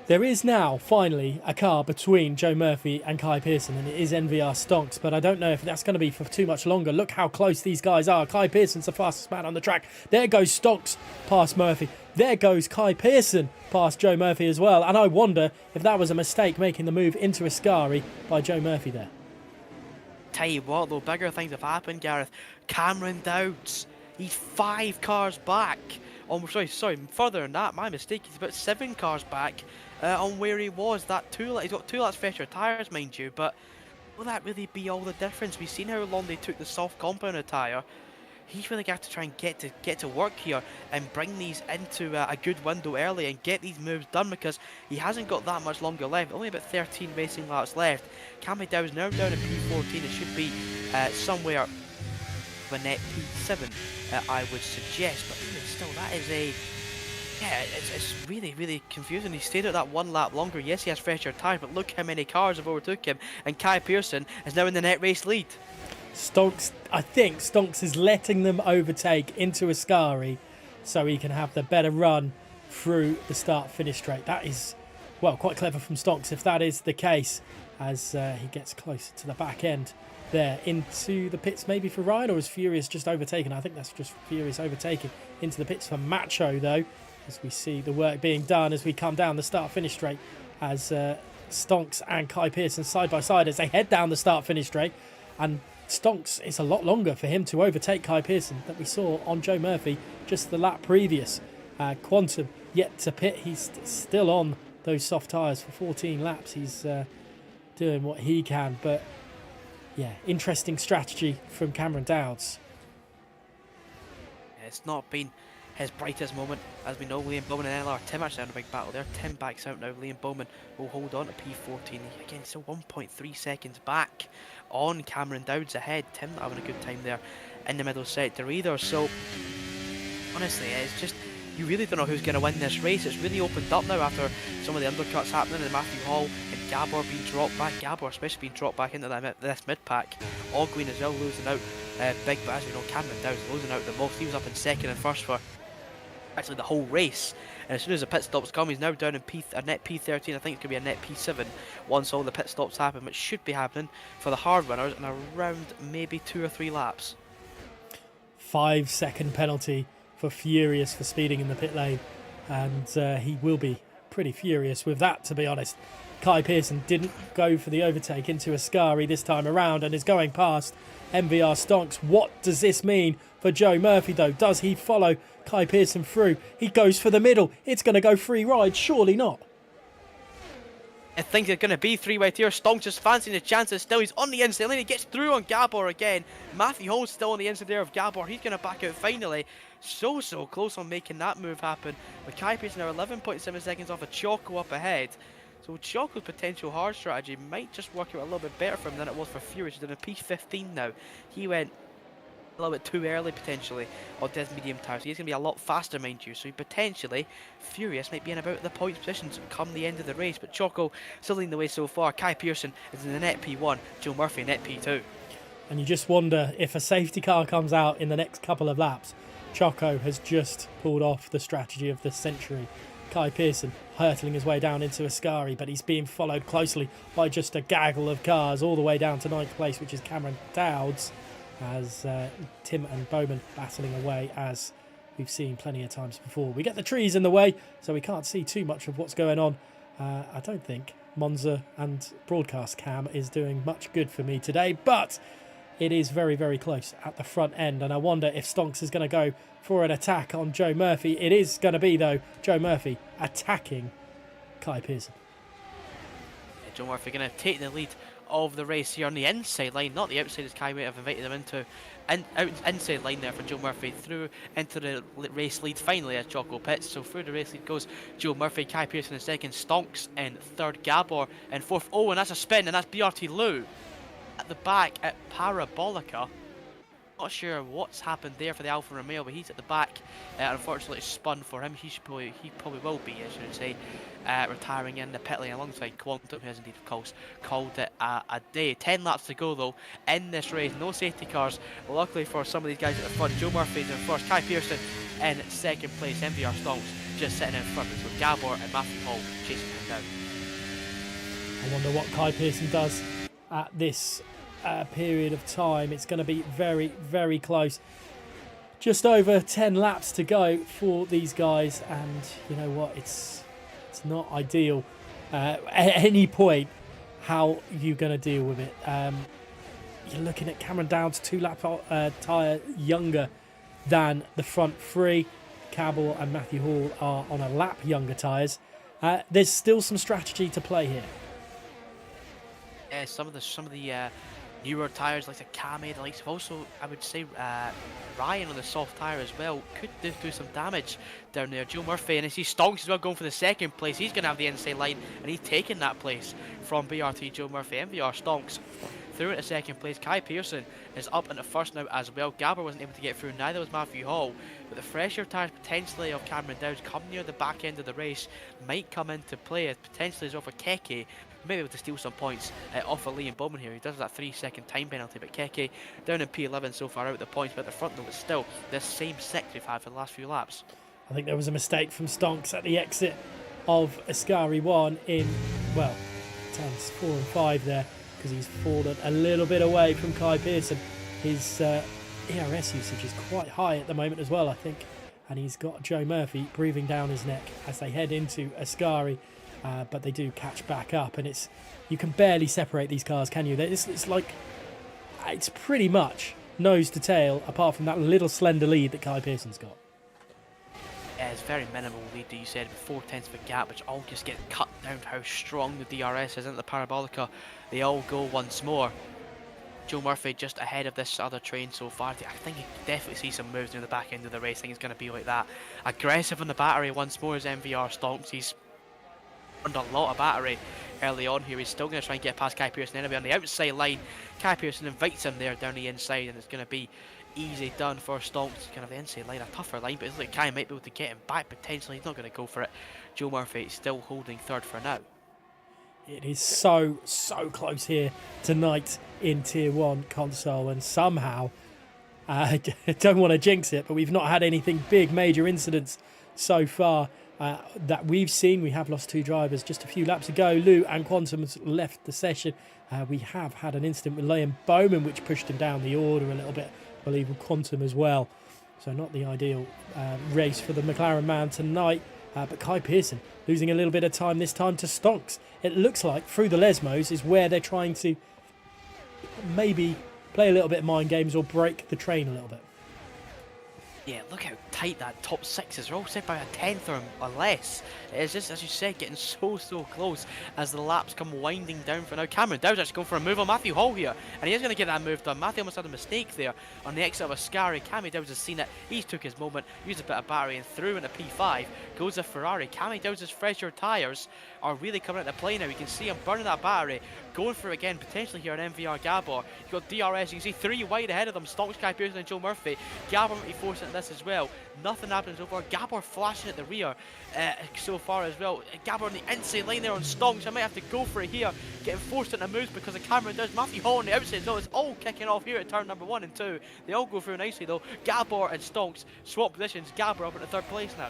There is now, finally, a car between Joe Murphy and Kai Pearson, and it is NVR Stonks, but I don't know if that's going to be for too much longer. Look how close these guys are. Kai Pearson's the fastest man on the track. There goes Stonks past Murphy. There goes Kai Pearson past Joe Murphy as well, and I wonder if that was a mistake making the move into Ascari by Joe Murphy there. Tell you what though, bigger things have happened, Gareth. Cameron Dowds, he's 5 cars back. Oh, sorry, further than that, my mistake. He's about 7 cars back on where he was. He's got 2 laps fresher tyres, mind you, but will that really be all the difference? We've seen how long they took the soft compound tyre. He's really got to try and get to work here and bring these into a good window early and get these moves done, because he hasn't got that much longer left. Only about 13 racing laps left. Cammy Dowds now down in P14. It should be somewhere a net P7, I would suggest. But even still, that is it's really, really confusing. He stayed at that 1 lap longer. Yes, he has fresher tyres, but look how many cars have overtook him. And Kai Pearson is now in the net race lead. Stonks, I think Stonks is letting them overtake into Ascari so he can have the better run through the start-finish straight. That is Well, quite clever from Stonks if that is the case, as he gets closer to the back end there into the pits maybe for Ryan, or is Furious just overtaken? I think that's just Furious overtaking into the pits for Macho though, as we see the work being done as we come down the start-finish straight, as Stonks and Kai Pearson side by side as they head down the start-finish straight, and Stonks, it's a lot longer for him to overtake Kai Pearson that we saw on Joe Murphy just the lap previous. Quantum yet to pit, he's still on those soft tyres for 14 laps. He's doing what he can, but yeah, interesting strategy from Cameron Dowds. It's not been his brightest moment. As we know, Liam Bowman and LR Tim actually having a big battle there. Tim backs out now. Liam Bowman will hold on to P14. Again, still 1.3 seconds back on Cameron Dowds ahead. Tim not having a good time there in the middle sector either. So, honestly, it's just, you really don't know who's going to win this race. It's really opened up now after some of the undercuts happening and Matthew Hall and Gabor being dropped back. Gabor especially being dropped back into this mid-pack. Ogween as well losing out big, but as we know, Cameron Dowds losing out the most. He was up in second and first for actually the whole race, and as soon as the pit stops come, he's now down in a net P13. I think it's going to be a net P7 once all the pit stops happen, which should be happening for the hard winners in around maybe 2 or 3 laps. 5-second penalty for Furious for speeding in the pit lane, and he will be pretty furious with that, to be honest. Kai Pearson didn't go for the overtake into Ascari this time around and is going past MVR Stonks. What does this mean for Joe Murphy though? Does he follow Kai Pearson through? He goes for the middle. It's going to go free ride. Surely not. I think they're going to be 3-way here. Stonks is fancying the chances still. He's on the inside lane. He gets through on Gabor again. Matthew Hall's still on the inside there of Gabor. He's going to back out finally. So close on making that move happen. But Kai Pearson now 11.7 seconds off of Choco up ahead. So Choco's potential hard strategy might just work out a little bit better for him than it was for Furious. He's in a P15 now. He went a little bit too early potentially on his medium tyres. So he's going to be a lot faster, mind you. So he potentially, Furious might be in about the points positions come the end of the race. But Choco still leading the way so far. Kai Pearson is in the net P1. Joe Murphy net P2. And you just wonder if a safety car comes out in the next couple of laps. Choco has just pulled off the strategy of the century. Kai Pearson hurtling his way down into Ascari, but he's being followed closely by just a gaggle of cars all the way down to 9th place, which is Cameron Dowds, as Tim and Bowman battling away, as we've seen plenty of times before. We get the trees in the way, so we can't see too much of what's going on. I don't think Monza and broadcast cam is doing much good for me today, but it is very close at the front end, and I wonder if Stonks is going to go for an attack on Joe Murphy. It is going to be, though, Joe Murphy attacking Kai Pearson. Yeah, Joe Murphy going to take the lead of the race here on the inside line, not the outside as Kai might have invited them into. Inside line there for Joe Murphy through into the race lead finally as Choco pits. So through the race lead goes Joe Murphy, Kai Pearson in second, Stonks in third, Gabor in fourth. Oh, and that's a spin, and that's BRT Lou at the back at Parabolica. Not sure what's happened there for the Alfa Romeo, but he's at the back. Unfortunately, it's spun for him. He probably will be, I should say, retiring in the pit lane alongside Quantum, who has indeed, of course, called it a day. 10 laps to go, though, in this race. No safety cars. Luckily for some of these guys at the front, Joe Murphy's in first, Kai Pearson in second place, MVR Stonks just sitting in front. So Gabor and Matthew Hall chasing him down. I wonder what Kai Pearson does at this period of time. It's going to be very close. Just over 10 laps to go for these guys, and you know what, it's not ideal at any point. How are you going to deal with it? You're looking at Cameron Dowds 2-lap tyre younger than the front three. Cabell and Matthew Hall are on a lap younger tyres. There's still some strategy to play here. Yeah, some of the newer tyres like the Kame, the likes of also, I would say, Ryan on the soft tyre as well, could do some damage down there. Joe Murphy, and I see Stonks as well going for the second place. He's going to have the inside line, and he's taking that place from BRT Joe Murphy. MVR Stonks through into second place. Kai Pearson is up into first now as well. Gabber wasn't able to get through, neither was Matthew Hall. But the fresher tyres potentially of Cameron Dowds come near the back end of the race might come into play, as potentially as well for Keke. Maybe able to steal some points off of Liam Bowman here. He does that 3-second time penalty, but Keke down in P11 so far out of the points, but at the front though it's still this same sector we've had for the last few laps. I think there was a mistake from Stonks at the exit of Ascari 1 in, well, turns 4 and 5 there, because he's fallen a little bit away from Kai Pearson. His ERS usage is quite high at the moment as well, I think, and he's got Joe Murphy breathing down his neck as they head into Ascari, but they do catch back up, and you can barely separate these cars, can you? It's like, it's pretty much nose to tail, apart from that little slender lead that Kai Pearson's got. Yeah, it's very minimal lead, you said, 4/10 of a gap, which all just get cut down to how strong the DRS is. Into the Parabolica, they all go once more. Joe Murphy just ahead of this other train so far. I think you can definitely see some moves near the back end of the race. I think it's going to be like that. Aggressive on the battery once more as MVR stonks. He's under a lot of battery early on here. He's still going to try and get past Kai Pearson anyway on the outside line. Kai Pearson invites him there down the inside, and it's going to be easy done for Stonks. Kind of the inside line, a tougher line, but it looks like Kai might be able to get him back potentially. He's not going to go for it. Joe Murphy is still holding third for now. It is so close here tonight in Tier 1 console, and somehow, I don't want to jinx it, but we've not had anything big, major incidents so far that we've seen. We have lost 2 drivers just a few laps ago. Lou and Quantum has left the session. We have had an incident with Liam Bowman, which pushed him down the order a little bit, I believe, with Quantum as well. So not the ideal race for the McLaren man tonight. But Kai Pearson losing a little bit of time this time to Stonks. It looks like through the Lesmos is where they're trying to maybe play a little bit of mind games or break the train a little bit. Yeah, look how tight that top 6 is. They're all set by a tenth or less. It's just, as you said, getting so close as the laps come winding down for now. Cameron Dow's actually going for a move on Matthew Hall here, and he is going to get that move done. Matthew almost had a mistake there on the exit of Ascari. Cammy Dow's has seen it. He's took his moment, used a bit of battery and threw into P5. Goes a Ferrari. Cammy Dow's fresher tyres are really coming into play now. You can see him burning that battery, going for it again, potentially here on MVR Gabor. You've got DRS, you can see 3 wide ahead of them, Stonks, Kai Pearson and Joe Murphy. Gabor might be forcing into this as well. Nothing happens so far. Gabor flashing at the rear so far as well. Gabor on the inside line there on Stonks. I might have to go for it here, getting forced into moves because the Cameron does. Matthew Hall on the outside, so it's all kicking off here at turn number 1 and 2. They all go through nicely though. Gabor and Stonks swap positions. Gabor up into 3rd place now.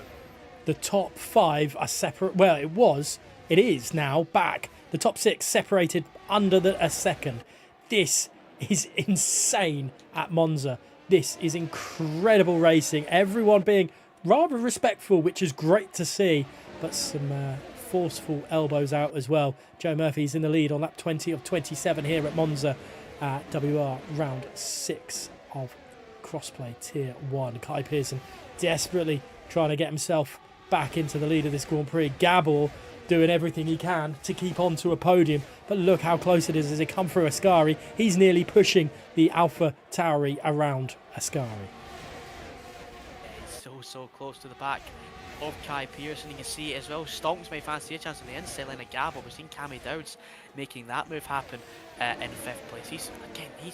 The top 5 are separate. Well, it is now back. The top 6 separated under a second. This is insane at Monza. This is incredible racing. Everyone being rather respectful, which is great to see, but some forceful elbows out as well. Joe Murphy's in the lead on lap 20 of 27 here at Monza. WR round 6 of Crossplay Tier 1. Kai Pearson desperately trying to get himself back into the lead of this Grand Prix. Gabor doing everything he can to keep on to a podium, but look how close it is as they come through Ascari. He's nearly pushing the Alpha Tauri around Ascari. It's so close to the back of Kai Pearson. You can see it as well. Stonks may fancy a chance on the inside line of Gabor. We've seen Cammy Dowds making that move happen in 5th place.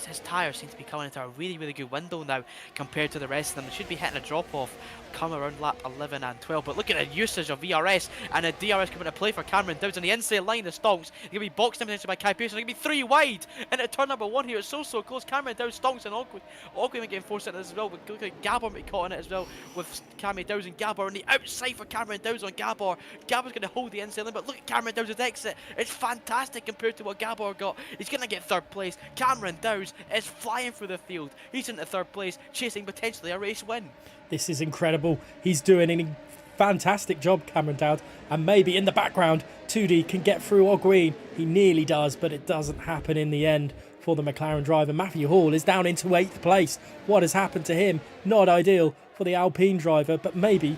His tyres seem to be coming into a really good window now compared to the rest of them. They should be hitting a drop off come around lap 11 and 12, but look at the usage of ERS and a DRS coming to play for Cameron Dowds on the inside line of Stonks. He's going to be boxed in potentially by Kai Pearson. He's going to be 3 wide into turn number 1 here. It's so close. Cameron Dowds, Stonks and Ogwe getting forced into this as well, but look at Gabor might be caught in it as well with Cammy Dowds and Gabor on the outside for Cameron Dowds on Gabor. Gabor's going to hold the inside line, but look at Cameron Dowds' exit. It's fantastic compared to what Gabor got. He's going to get 3rd place. Cameron Dowds is flying through the field. He's into 3rd place, chasing potentially a race win. This is incredible. He's doing a fantastic job, Cameron Dowd, and maybe in the background 2D can get through Ogween. He nearly does, but it doesn't happen in the end for the McLaren driver. Matthew Hall is down into 8th place. What has happened to him? Not ideal for the Alpine driver, but maybe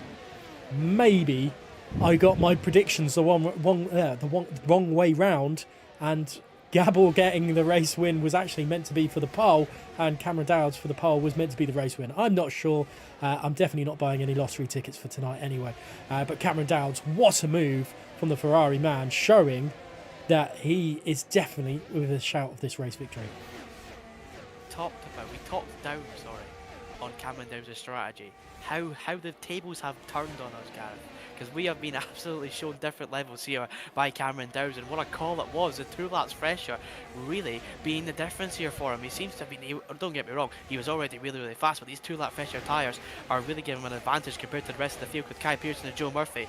I got my predictions the wrong way round, and Gabor getting the race win was actually meant to be for the pole, and Cameron Dowds for the pole was meant to be the race win. I'm not sure. I'm definitely not buying any lottery tickets for tonight anyway. But Cameron Dowds, what a move from the Ferrari man, showing that he is definitely with a shout of this race victory. We talked down, on Cameron Downs' strategy. How the tables have turned on us, Gareth. because we have been absolutely shown different levels here by Cameron Dowes, and what a call it was. The 2 laps fresher really being the difference here for him. He seems to have been, don't get me wrong, he was already really fast, but these 2 lap fresher tyres are really giving him an advantage compared to the rest of the field, with Kai Pearson and Joe Murphy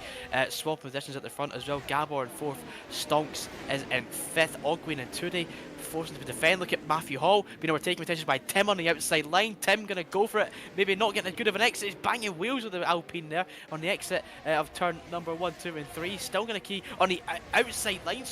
swapping positions at the front as well. Gabor in 4th, Stonks is in 5th, Ogwyn and Tudi forcing to defend. Look at Matthew Hall being overtaken attention by Tim on the outside line. Tim going to go for it, maybe not getting as good of an exit. He's banging wheels with the Alpine there on the exit of turn number 1, 2 and 3. Still going to key on the outside line,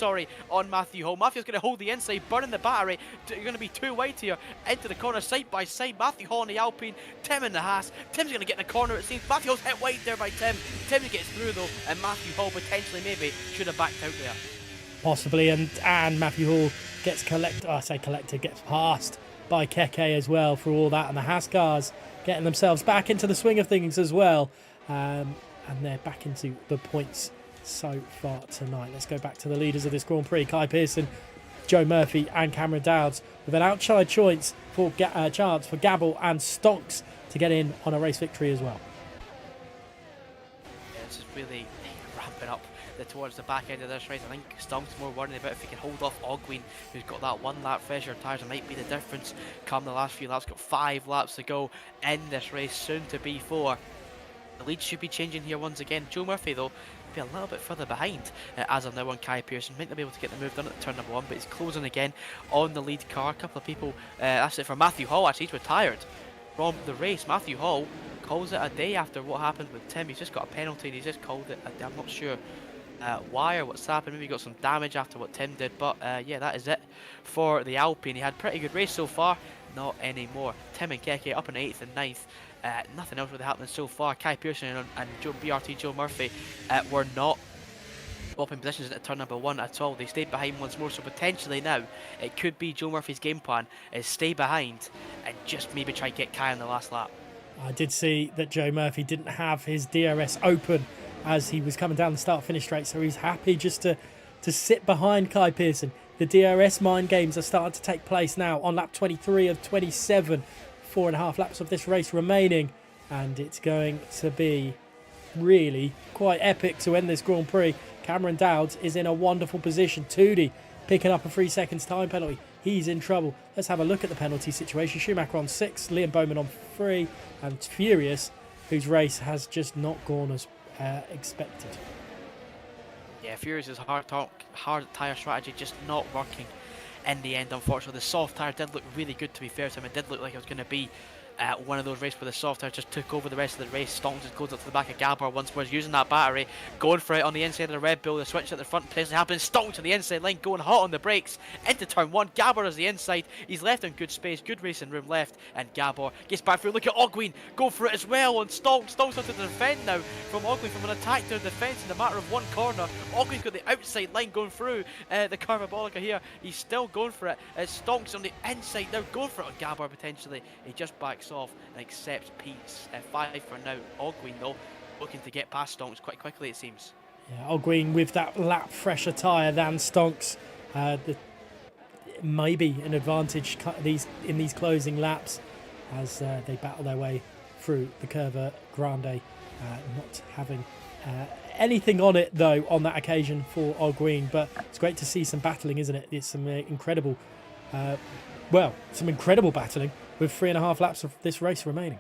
on Matthew Hall. Matthew's going to hold the inside, burning the battery. You're going to be too wide here into the corner, side by side. Matthew Hall on the Alpine, Tim in the Haas. Tim's going to get in the corner, it seems. Matthew Hall's hit wide there by Tim. Tim gets through though, and Matthew Hall potentially maybe should have backed out there. Possibly, and Matthew Hall gets gets passed by Keke as well for all that, and the Haas cars getting themselves back into the swing of things as well, and they're back into the points so far tonight. Let's go back to the leaders of this Grand Prix: Kai Pearson, Joe Murphy and Cameron Dowds, with an outside chance for Gabble and Stonks to get in on a race victory as well. Yeah, this is really ramping up towards the back end of this race. I think Stonks more worried about if he can hold off Ogwyn, who's got that 1 lap fresher tyres. It might be the difference come the last few laps. Got 5 laps to go in this race, soon to be 4. The lead should be changing here once again. Joe Murphy though be a little bit further behind as of now on Kai Pearson. Might not be able to get the move done at turn number 1, but he's closing again on the lead car. A couple of people, that's it for Matthew Hall. Actually, he's retired from the race. Matthew Hall calls it a day after what happened with Tim. He's just got a penalty and he's just called it a day. I'm not sure why or what's happened. Maybe he got some damage after what Tim did, but yeah, that is it for the Alpine. He had a pretty good race so far, not anymore. Tim and Keke up in 8th and 9th. Nothing else really happening so far. Kai Pearson and BRT Joe Murphy were not swapping positions at turn number 1 at all. They stayed behind once more, so potentially now it could be Joe Murphy's game plan is stay behind and just maybe try to get Kai on the last lap. I did see that Joe Murphy didn't have his DRS open as he was coming down the start-finish straight, so he's happy just to sit behind Kai Pearson. The DRS mind games are starting to take place now on lap 23 of 27. 4.5 laps of this race remaining, and it's going to be really quite epic to end this Grand Prix. Cameron Dowds is in a wonderful position. Tudi picking up a 3 seconds time penalty. He's in trouble. Let's have a look at the penalty situation. Schumacher on 6, Liam Bowman on 3, and Furious, whose race has just not gone as expected. Yeah, Furious' hard tyre strategy just not working in the end, unfortunately. The soft tyre did look really good, to be fair to him. It did look like it was going to be one of those races where the soft tyre just took over the rest of the race. Stonks just goes up to the back of Gabor once more, using that battery, going for it on the inside of the Red Bull. The switch at the front place happens. Stonks to the inside line, going hot on the brakes into turn 1. Gabor is the inside. He's left in good space, good racing room left, and Gabor gets back through. Look at Ogwyn go for it as well on Stonks. Stonks has to defend now from Ogwyn, from an attack to a defence in a matter of 1 corner. Ogwyn's got the outside line going through the Carvabolica here. He's still going for it. Stonks on the inside now, going for it on Gabor potentially. He just backs off and accepts Pete's 5 for now. Ogwyn though looking to get past Stonks quite quickly, it seems. Yeah, Ogwyn with that lap fresher tyre than Stonks. Maybe an advantage in these closing laps as they battle their way through the Curva Grande, not having anything on it though on that occasion for Ogwyn. But it's great to see some battling, isn't it? It's some incredible battling with 3.5 laps of this race remaining.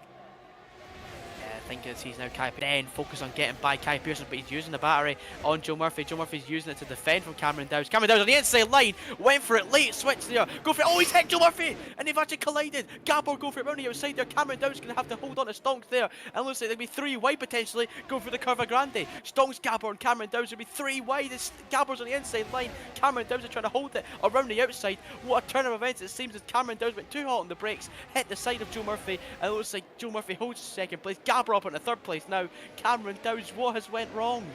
I think as he's now then focused on getting by Kai Pearson, but he's using the battery on Joe Murphy. Joe Murphy's using it to defend from Cameron Dowds. Cameron Dowds on the inside line, went for it late, switch there, go for it. Oh, he's hit Joe Murphy, and they've actually collided. Gabor go for it around the outside there. Cameron Dowds going to have to hold on to Stonks there, and looks like there'll be 3 wide potentially going for the Curva Grande. Stonks, Gabor, and Cameron Dowds will be 3 wide. Gabor's on the inside line. Cameron Dowds are trying to hold it around the outside. What a turn of events it seems as Cameron Dowds went too hot on the brakes, hit the side of Joe Murphy, and it looks like Joe Murphy holds 2nd place. Gabor up in the 3rd place now. Cameron Dowds, what has went wrong?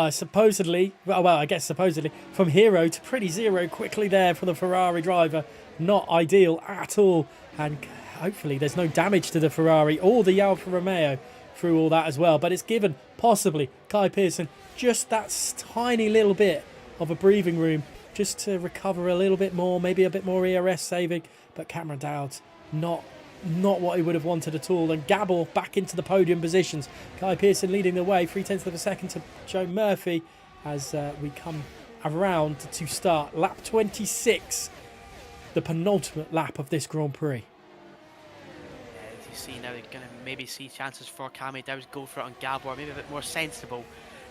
Supposedly from hero to pretty zero quickly there for the Ferrari driver. Not ideal at all, and hopefully there's no damage to the Ferrari or the Alfa Romeo through all that as well, but it's given possibly Kai Pearson just that tiny little bit of a breathing room just to recover a little bit more, maybe a bit more ERS saving, but Cameron Dowds not not what he would have wanted at all. And Gabor back into the podium positions. Kai Pearson leading the way, 0.3 of a second to Joe Murphy as we come around to start lap 26, the penultimate lap of this Grand Prix. As you see now, they're going to maybe see chances for Cammy Dow's go for it on Gabor, maybe a bit more sensible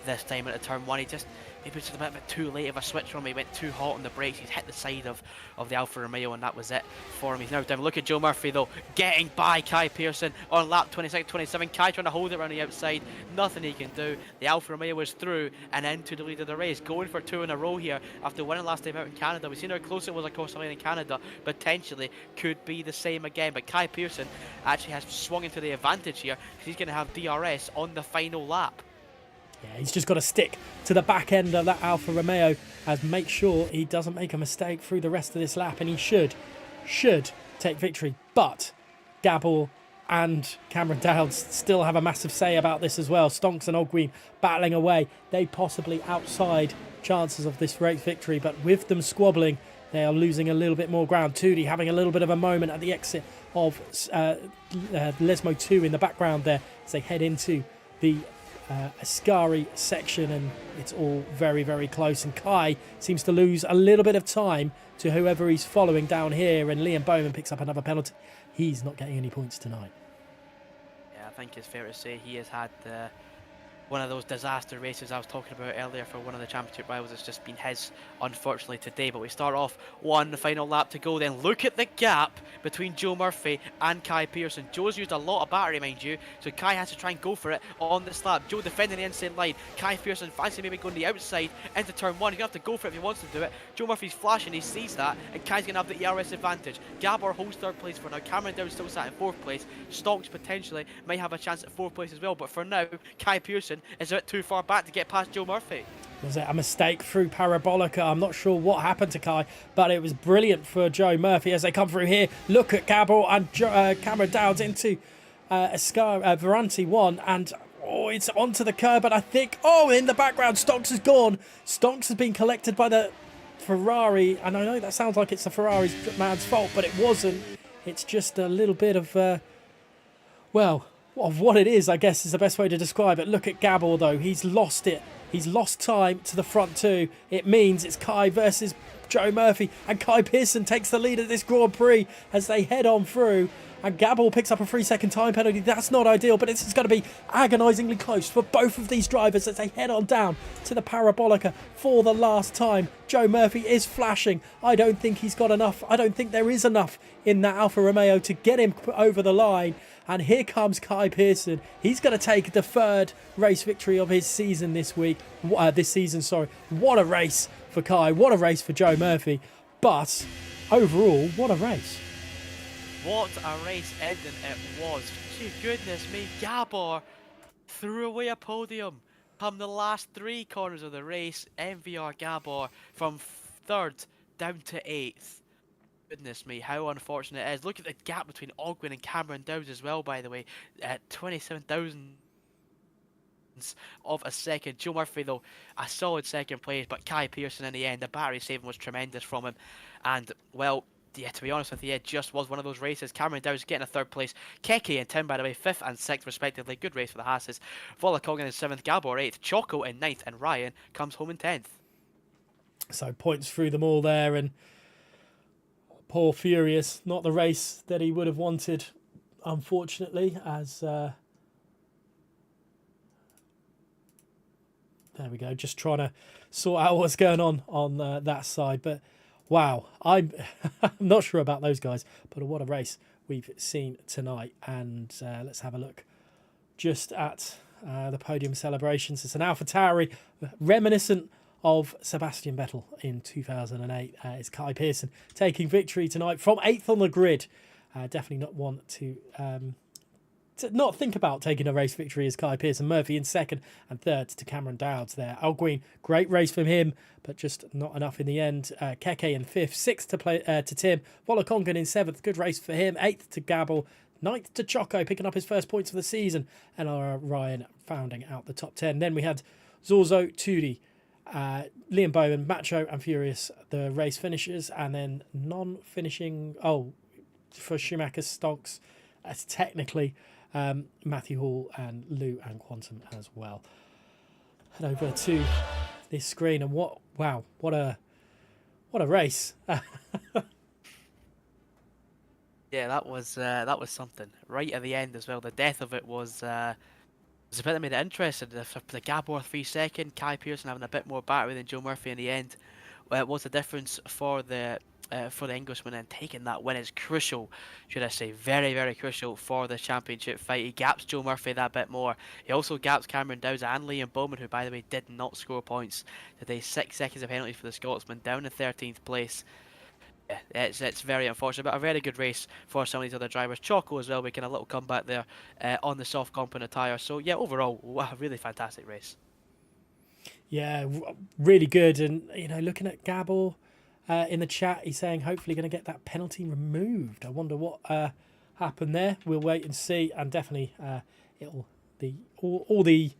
this time at the turn one. He just maybe just a bit too late of a switch from him. He went too hot on the brakes. He's hit the side of the Alfa Romeo, and that was it for him. He's now down. Look at Joe Murphy though, getting by Kai Pearson on lap 26, 27. Kai trying to hold it around the outside. Nothing he can do. The Alfa Romeo was through and into the lead of the race, going for 2 in a row here after winning last time out in Canada. We've seen how close it was across the line in Canada. Potentially could be the same again, but Kai Pearson actually has swung into the advantage here because he's going to have DRS on the final lap. Yeah, he's just got to stick to the back end of that Alfa Romeo and make sure he doesn't make a mistake through the rest of this lap, and he should take victory. But Gabor and Cameron Dowd still have a massive say about this as well. Stonks and Ogween battling away. They possibly outside chances of this race victory, but with them squabbling, they are losing a little bit more ground. Tudi having a little bit of a moment at the exit of Lesmo 2 in the background there as they head into the Ascari section, and it's all very, very close. And Kai seems to lose a little bit of time to whoever he's following down here, and Liam Bowman picks up another penalty. He's not getting any points tonight. Yeah, I think it's fair to say he has had one of those disaster races I was talking about earlier for one of the championship rivals. It's just been his, unfortunately, today. But we start off one final lap to go. Then look at the gap between Joe Murphy and Kai Pearson. Joe's used a lot of battery, mind you, so Kai has to try and go for it on this lap. Joe defending the inside line. Kai Pearson fancy maybe going the outside into turn one. He's going to have to go for it if he wants to do it. Joe Murphy's flashing, he sees that, and Kai's going to have the ERS advantage. Gabor holds third place for now. Cameron Dowd still sat in fourth place. Stonks potentially might have a chance at fourth place as well, but for now, Kai Pearson is a bit too far back to get past Joe Murphy. Was it a mistake through Parabolica? I'm not sure what happened to Kai, but it was brilliant for Joe Murphy as they come through here. Look at Gabor and Cameron Dowd into Veranti 1, and it's onto the curb, and I think, in the background, Stonks is gone. Stonks has been collected by the Ferrari, and I know that sounds like it's the Ferrari's man's fault, but it wasn't. It's just a little bit of, of what it is, I guess, is the best way to describe it. Look at Gabor, though. He's lost it. He's lost time to the front two. It means it's Kai versus Joe Murphy, and Kai Pearson takes the lead at this Grand Prix as they head on through. And Gabor picks up a 3-second time penalty. That's not ideal, but it's going to be agonisingly close for both of these drivers as they head on down to the Parabolica for the last time. Joe Murphy is flashing. I don't think he's got enough. I don't think there is enough in that Alfa Romeo to get him over the line. And here comes Kai Pearson. He's going to take the third race victory of his season this season. What a race for Kai. What a race for Joe Murphy. But overall, what a race. What a race ending it was. Gee, goodness me, Gabor threw away a podium. Come the last 3 corners of the race, MVR Gabor from 3rd down to 8th. Goodness me, how unfortunate it is. Look at the gap between Ogwyn and Cameron Dowd as well, by the way, at 27,000 of a second. Joe Murphy, though, a solid second place, but Kai Pearson in the end, the battery saving was tremendous from him. And, well, yeah, to be honest with you, it just was one of those races. Cameron Dowd's getting a 3rd place. Keke and Tim, by the way, 5th and 6th respectively. Good race for the Hasses. Volakogan in 7th, Gabor 8th, Choco in 9th, and Ryan comes home in 10th. So points through them all there, and poor Furious, not the race that he would have wanted, unfortunately, as there we go, just trying to sort out what's going on that side. But wow, I'm not sure about those guys, but what a race we've seen tonight. And let's have a look just at the podium celebrations. It's an AlphaTauri reminiscent of Sebastian Vettel in 2008. It's Kai Pearson taking victory tonight from 8th on the grid. Definitely not want to not think about taking a race victory as Kai Pearson. Murphy in 2nd and 3rd to Cameron Dowd there. Alguin, great race from him, but just not enough in the end. Keke in 5th, 6th to Tim. Volakongan in 7th, good race for him. 8th to Gabor, 9th to Choco, picking up his first points of the season. And Ryan founding out the top 10. Then we had Zorzo, Tudi, Liam Bowman, Macho and Furious, the race finishers, and then non-finishing, for Schumacher, Stonks, as technically Matthew Hall and Lou and Quantum as well. Head over to this screen, and what a race. Yeah, that was something. Right at the end as well. The death of it was a bit that made it interesting. The Gabor 3 second, Kai Pearson having a bit more battery than Joe Murphy in the end. Was the difference for the Englishman, and taking that win is crucial, should I say, very, very crucial for the championship fight. He gaps Joe Murphy that bit more. He also gaps Cameron Dowds and Liam Bowman, who, by the way, did not score points today. 6 seconds of penalty for the Scotsman, down in 13th place. Yeah, it's very unfortunate, but a very good race for some of these other drivers. Choco as well, making a little comeback there on the soft component tyre. So yeah, overall, a really fantastic race. Yeah, really good. And looking at Gabor in the chat, he's saying hopefully going to get that penalty removed. I wonder what happened there. We'll wait and see. And definitely, it'll all the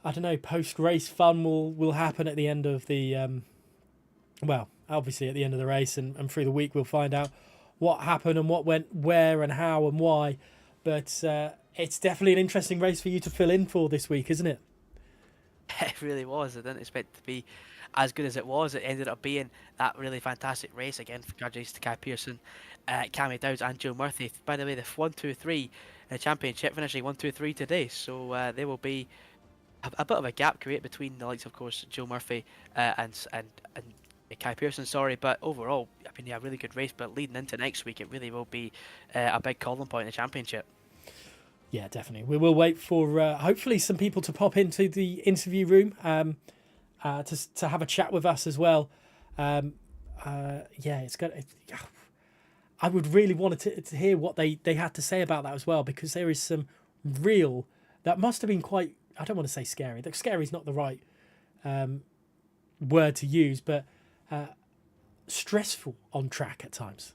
I don't know, post race fun will happen at the end of the obviously at the end of the race and through the week we'll find out what happened and what went where and how and why. But it's definitely an interesting race for you to fill in for this week, isn't it? It really was. I didn't expect it to be as good as it was. It ended up being that really fantastic race. Again, congratulations to Kai Pearson, Cammy Dowds and Joe Murphy. By the way, the 1, 2, 3 in the championship, finishing 1, 2, 3 today. So there will be a bit of a gap created between the likes, of course, Joe Murphy and Kai Pearson. Sorry, but overall, I mean, yeah, really good race. But leading into next week, it really will be a big calling point in the championship. Yeah, definitely. We will wait for hopefully some people to pop into the interview room to have a chat with us as well. It's good. I would really want to hear what they had to say about that as well, because there is some real, that must have been quite, I don't want to say scary. Scary is not the right word to use, but stressful on track at times.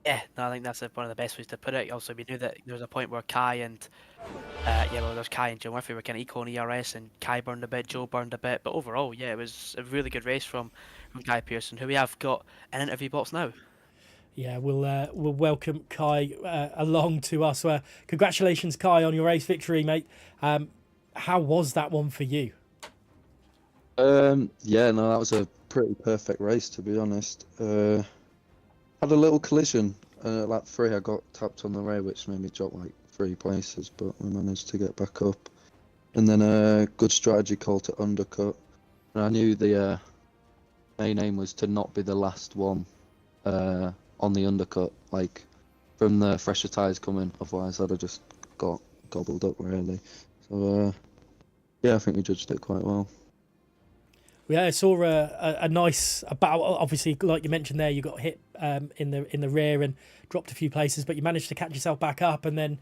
Yeah, no, I think that's one of the best ways to put it. Also, we knew that there was a point where Kai and there's Kai and Joe Murphy were kind of equal in ERS, and Kai burned a bit, Joe burned a bit, but overall, yeah, it was a really good race from Kai Pearson, who we have got an interview box now. Yeah, we'll welcome Kai along to us. Congratulations, Kai, on your race victory, mate. How was that one for you? That was a pretty perfect race, to be honest. Had a little collision lap 3. I got tapped on the rear, which made me drop like 3 places, but we managed to get back up. And then a good strategy call to undercut. And I knew the main aim was to not be the last one on the undercut, like from the fresher tyres coming. Otherwise, I'd have just got gobbled up really. So I think we judged it quite well. Yeah, I saw a nice battle. Obviously, like you mentioned there, you got hit in the rear and dropped a few places, but you managed to catch yourself back up and then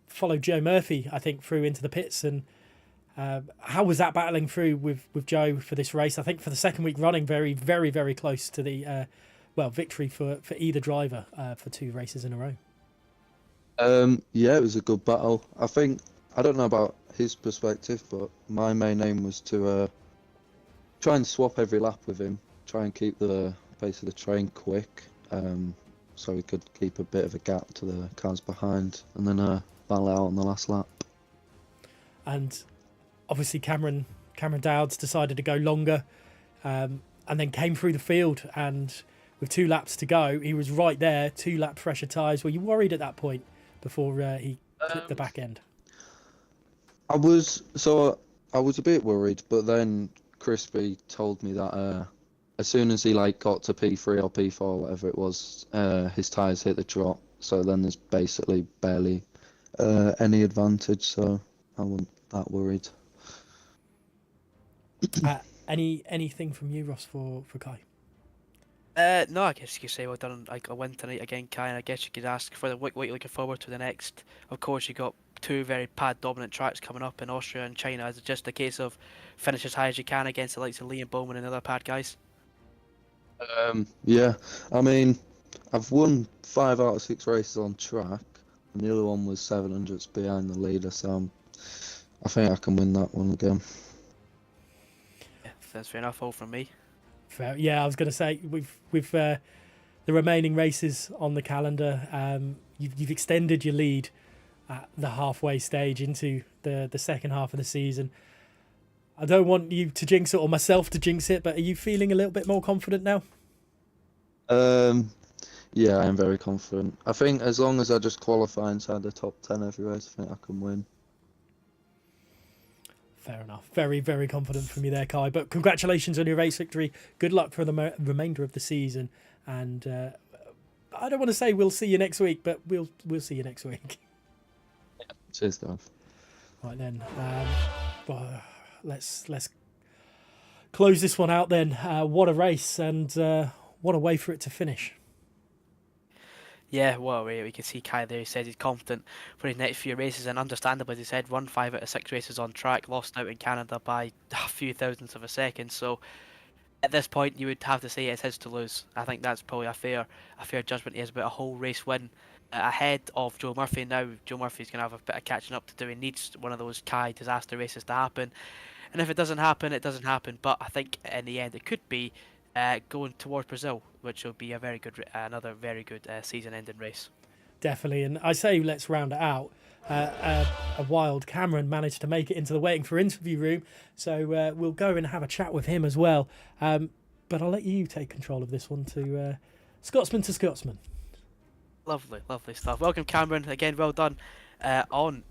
followed Joe Murphy, I think, through into the pits. And how was that battling through with Joe for this race? I think for the second week running, very, very, very close to the victory for either driver for 2 races in a row. It was a good battle. I don't know about his perspective, but my main aim was to try and swap every lap with him, try and keep the pace of the train quick, so we could keep a bit of a gap to the cars behind, and then battle out on the last lap. And obviously Cameron Dowds decided to go longer, and then came through the field, and with 2 laps to go, he was right there, 2 lap fresher tyres. Were you worried at that point before he clipped the back end? I was a bit worried, but then Crispy told me that as soon as he got to P3 or P4, whatever it was, his tyres hit the drop. So then there's basically barely any advantage. So I wasn't that worried. Anything from you, Ross, for Kai? No, I guess you could say well done, a win tonight again, Kai. And I guess you could ask for what you're looking forward to the next. Of course, you got 2 very pad dominant tracks coming up in Austria and China. Is it just a case of finish as high as you can against the likes of Liam Bowman and other pad guys? I mean, I've won 5 out of 6 races on track, and the other one was 700s behind the leader, so I think I can win that one again. Yeah, that's fair enough. All from me. Fair. Yeah, I was going to say with the remaining races on the calendar, you've extended your lead at the halfway stage into the second half of the season. I don't want you to jinx it or myself to jinx it, but are you feeling a little bit more confident now? Yeah, I am very confident. I think as long as I just qualify inside the top 10 every race, I think I can win. Fair enough. Very, very confident from you there, Kai. But congratulations on your race victory. Good luck for the remainder of the season. And I don't want to say we'll see you next week, but we'll see you next week. Cheers, Gareth. Right then, let's close this one out then. What a race, and what a way for it to finish. Yeah, well, we can see Kai there. He says he's confident for his next few races, and understandably, as he said, won 5 out of 6 races on track, lost out in Canada by a few thousandths of a second. So at this point, you would have to say it's his to lose. I think that's probably a fair judgment. He has about a whole race win ahead of Joe Murphy. Now Joe Murphy's going to have a bit of catching up to do. He needs one of those Kai disaster races to happen, and if it doesn't happen, it doesn't happen. But I think in the end, it could be going towards Brazil, which will be another very good season-ending race. Definitely, and I say let's round it out. A wild Cameron managed to make it into the waiting for interview room, so we'll go and have a chat with him as well. But I'll let you take control of this one to Scotsman to Scotsman. Lovely stuff. Welcome, Cameron. Again, well done on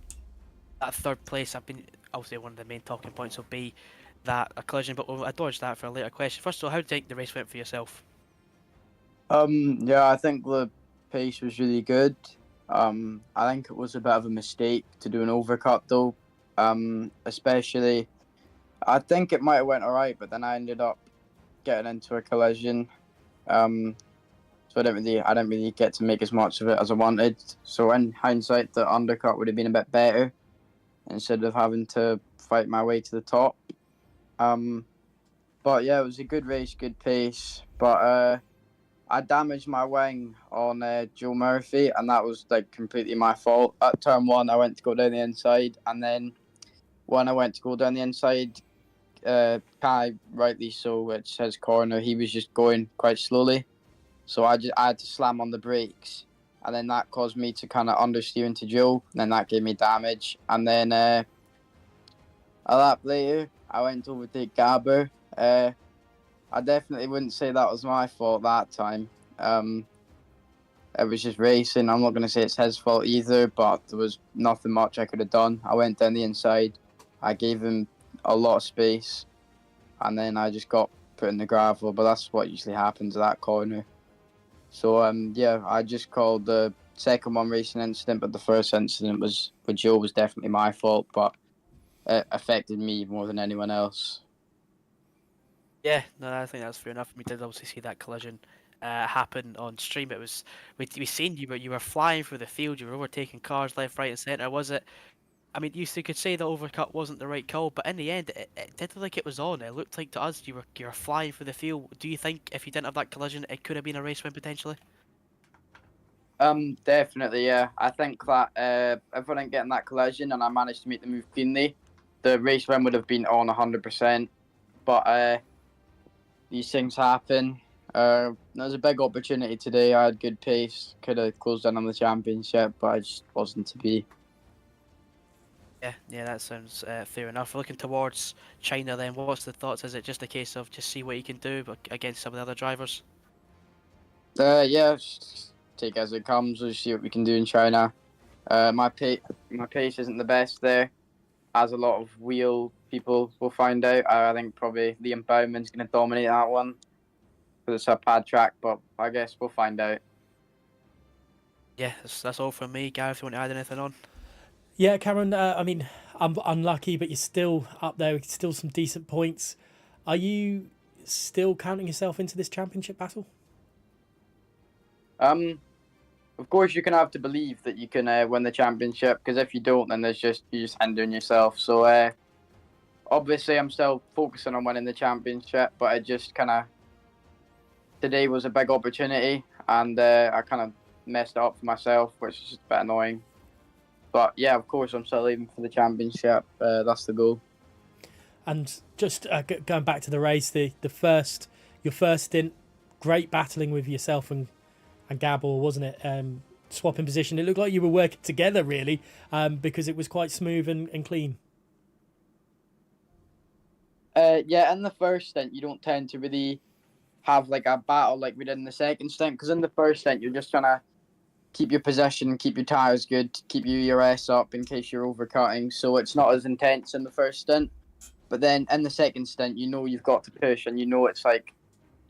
that third place. I've been obviously one of the main talking points will be that a collision, but I dodged that for a later question. First of all, how do you think the race went for yourself? Yeah, I think the pace was really good. I think it was a bit of a mistake to do an overcut though. Especially, I think it might have went alright, but then I ended up getting into a collision. So I didn't really get to make as much of it as I wanted. So in hindsight, the undercut would have been a bit better instead of having to fight my way to the top. But yeah, it was a good race, good pace. But I damaged my wing on Joe Murphy, and that was like completely my fault. At turn 1, I went to go down the inside, and then when I went to go down the inside, Kai, rightly so, which his corner, he was just going quite slowly. So I had to slam on the brakes, and then that caused me to kind of understeer into Joe, and then that gave me damage. And then a lap later, I went to overtake Gabber. I definitely wouldn't say that was my fault that time. It was just racing. I'm not going to say it's his fault either, but there was nothing much I could have done. I went down the inside. I gave him a lot of space, and then I just got put in the gravel, but that's what usually happens at that corner. So, yeah, I just called the second one racing incident, but the first incident was with Joe was definitely my fault, but it affected me more than anyone else. Yeah, no, I think that's fair enough. We did obviously see that collision happen on stream. It was we seen you were flying through the field. You were overtaking cars left, right, and centre. Was it? I mean, you could say the overcut wasn't the right call, but in the end, it did look like it was on. It looked like to us you were flying through the field. Do you think if you didn't have that collision, it could have been a race win potentially? Definitely, yeah. I think that if I didn't get in that collision and I managed to make the move cleanly, the race win would have been on 100%. But these things happen. There was a big opportunity today. I had good pace. Could have closed in on the championship, but I just wasn't to be. Yeah, that sounds fair enough. Looking towards China then, what's the thoughts? Is it just a case of just see what you can do against some of the other drivers? Yeah, just take it as it comes. We'll see what we can do in China. My pace isn't the best there, as a lot of wheel people will find out. I think probably Liam Bowman's going to dominate that one because it's a pad track, but I guess we'll find out. Yeah, that's all from me. Gareth, you want to add anything on? Yeah, Cameron, I mean, I'm unlucky, but you're still up there with still some decent points. Are you still counting yourself into this championship battle? Of course, you can have to believe that you can win the championship, because if you don't, then you're just hindering yourself. So obviously, I'm still focusing on winning the championship, but it just kind of today was a big opportunity, and I kind of messed it up for myself, which is just a bit annoying. But yeah, of course, I'm still aiming for the championship. That's the goal. And just going back to the race, your first stint, great battling with yourself and Gabor, wasn't it? swap in position. It looked like you were working together, really, because it was quite smooth and clean. Yeah, in the first stint, you don't tend to really have like a battle like we did in the second stint, because in the first stint, you're just trying to keep your position, keep your tyres good, keep your ERS up in case you're overcutting. So it's not as intense in the first stint. But then in the second stint, you know you've got to push, and you know it's like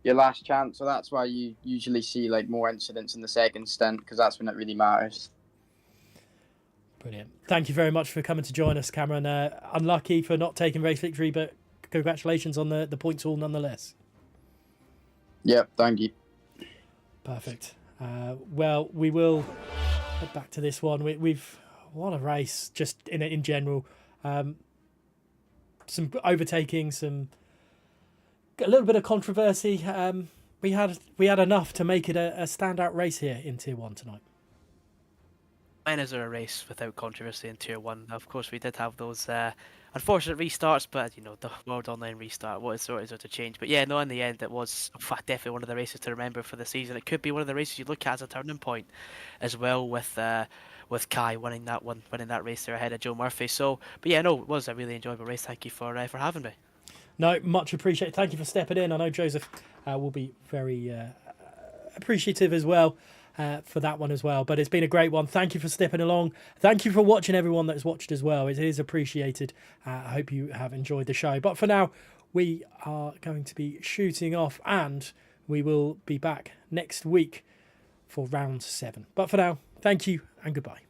your last chance. So that's why you usually see like more incidents in the second stint, because that's when it really matters. Brilliant. Thank you very much for coming to join us, Cameron. Unlucky for not taking race victory, but congratulations on the points all nonetheless. Yep, thank you. Perfect. Well, we will head back to this one. We've what a race just in general. Some overtaking, a little bit of controversy. We had enough to make it a standout race here in Tier 1 tonight. When is there a race without controversy in Tier 1? Of course, we did have those unfortunate restarts, but the World Online restart, what is there to change? But yeah, no, in the end, it was definitely one of the races to remember for the season. It could be one of the races you look at as a turning point as well, with Kai winning that race there ahead of Joe Murphy. So, but yeah, no, it was a really enjoyable race. Thank you for having me. No, much appreciated. Thank you for stepping in. I know Joseph will be very appreciative as well. For that one as well, but it's been a great one. Thank you for stepping along. Thank you for watching, everyone that's watched as well. It is appreciated. I hope you have enjoyed the show. But for now, we are going to be shooting off, and we will be back next week for round 7. But for now, thank you and goodbye.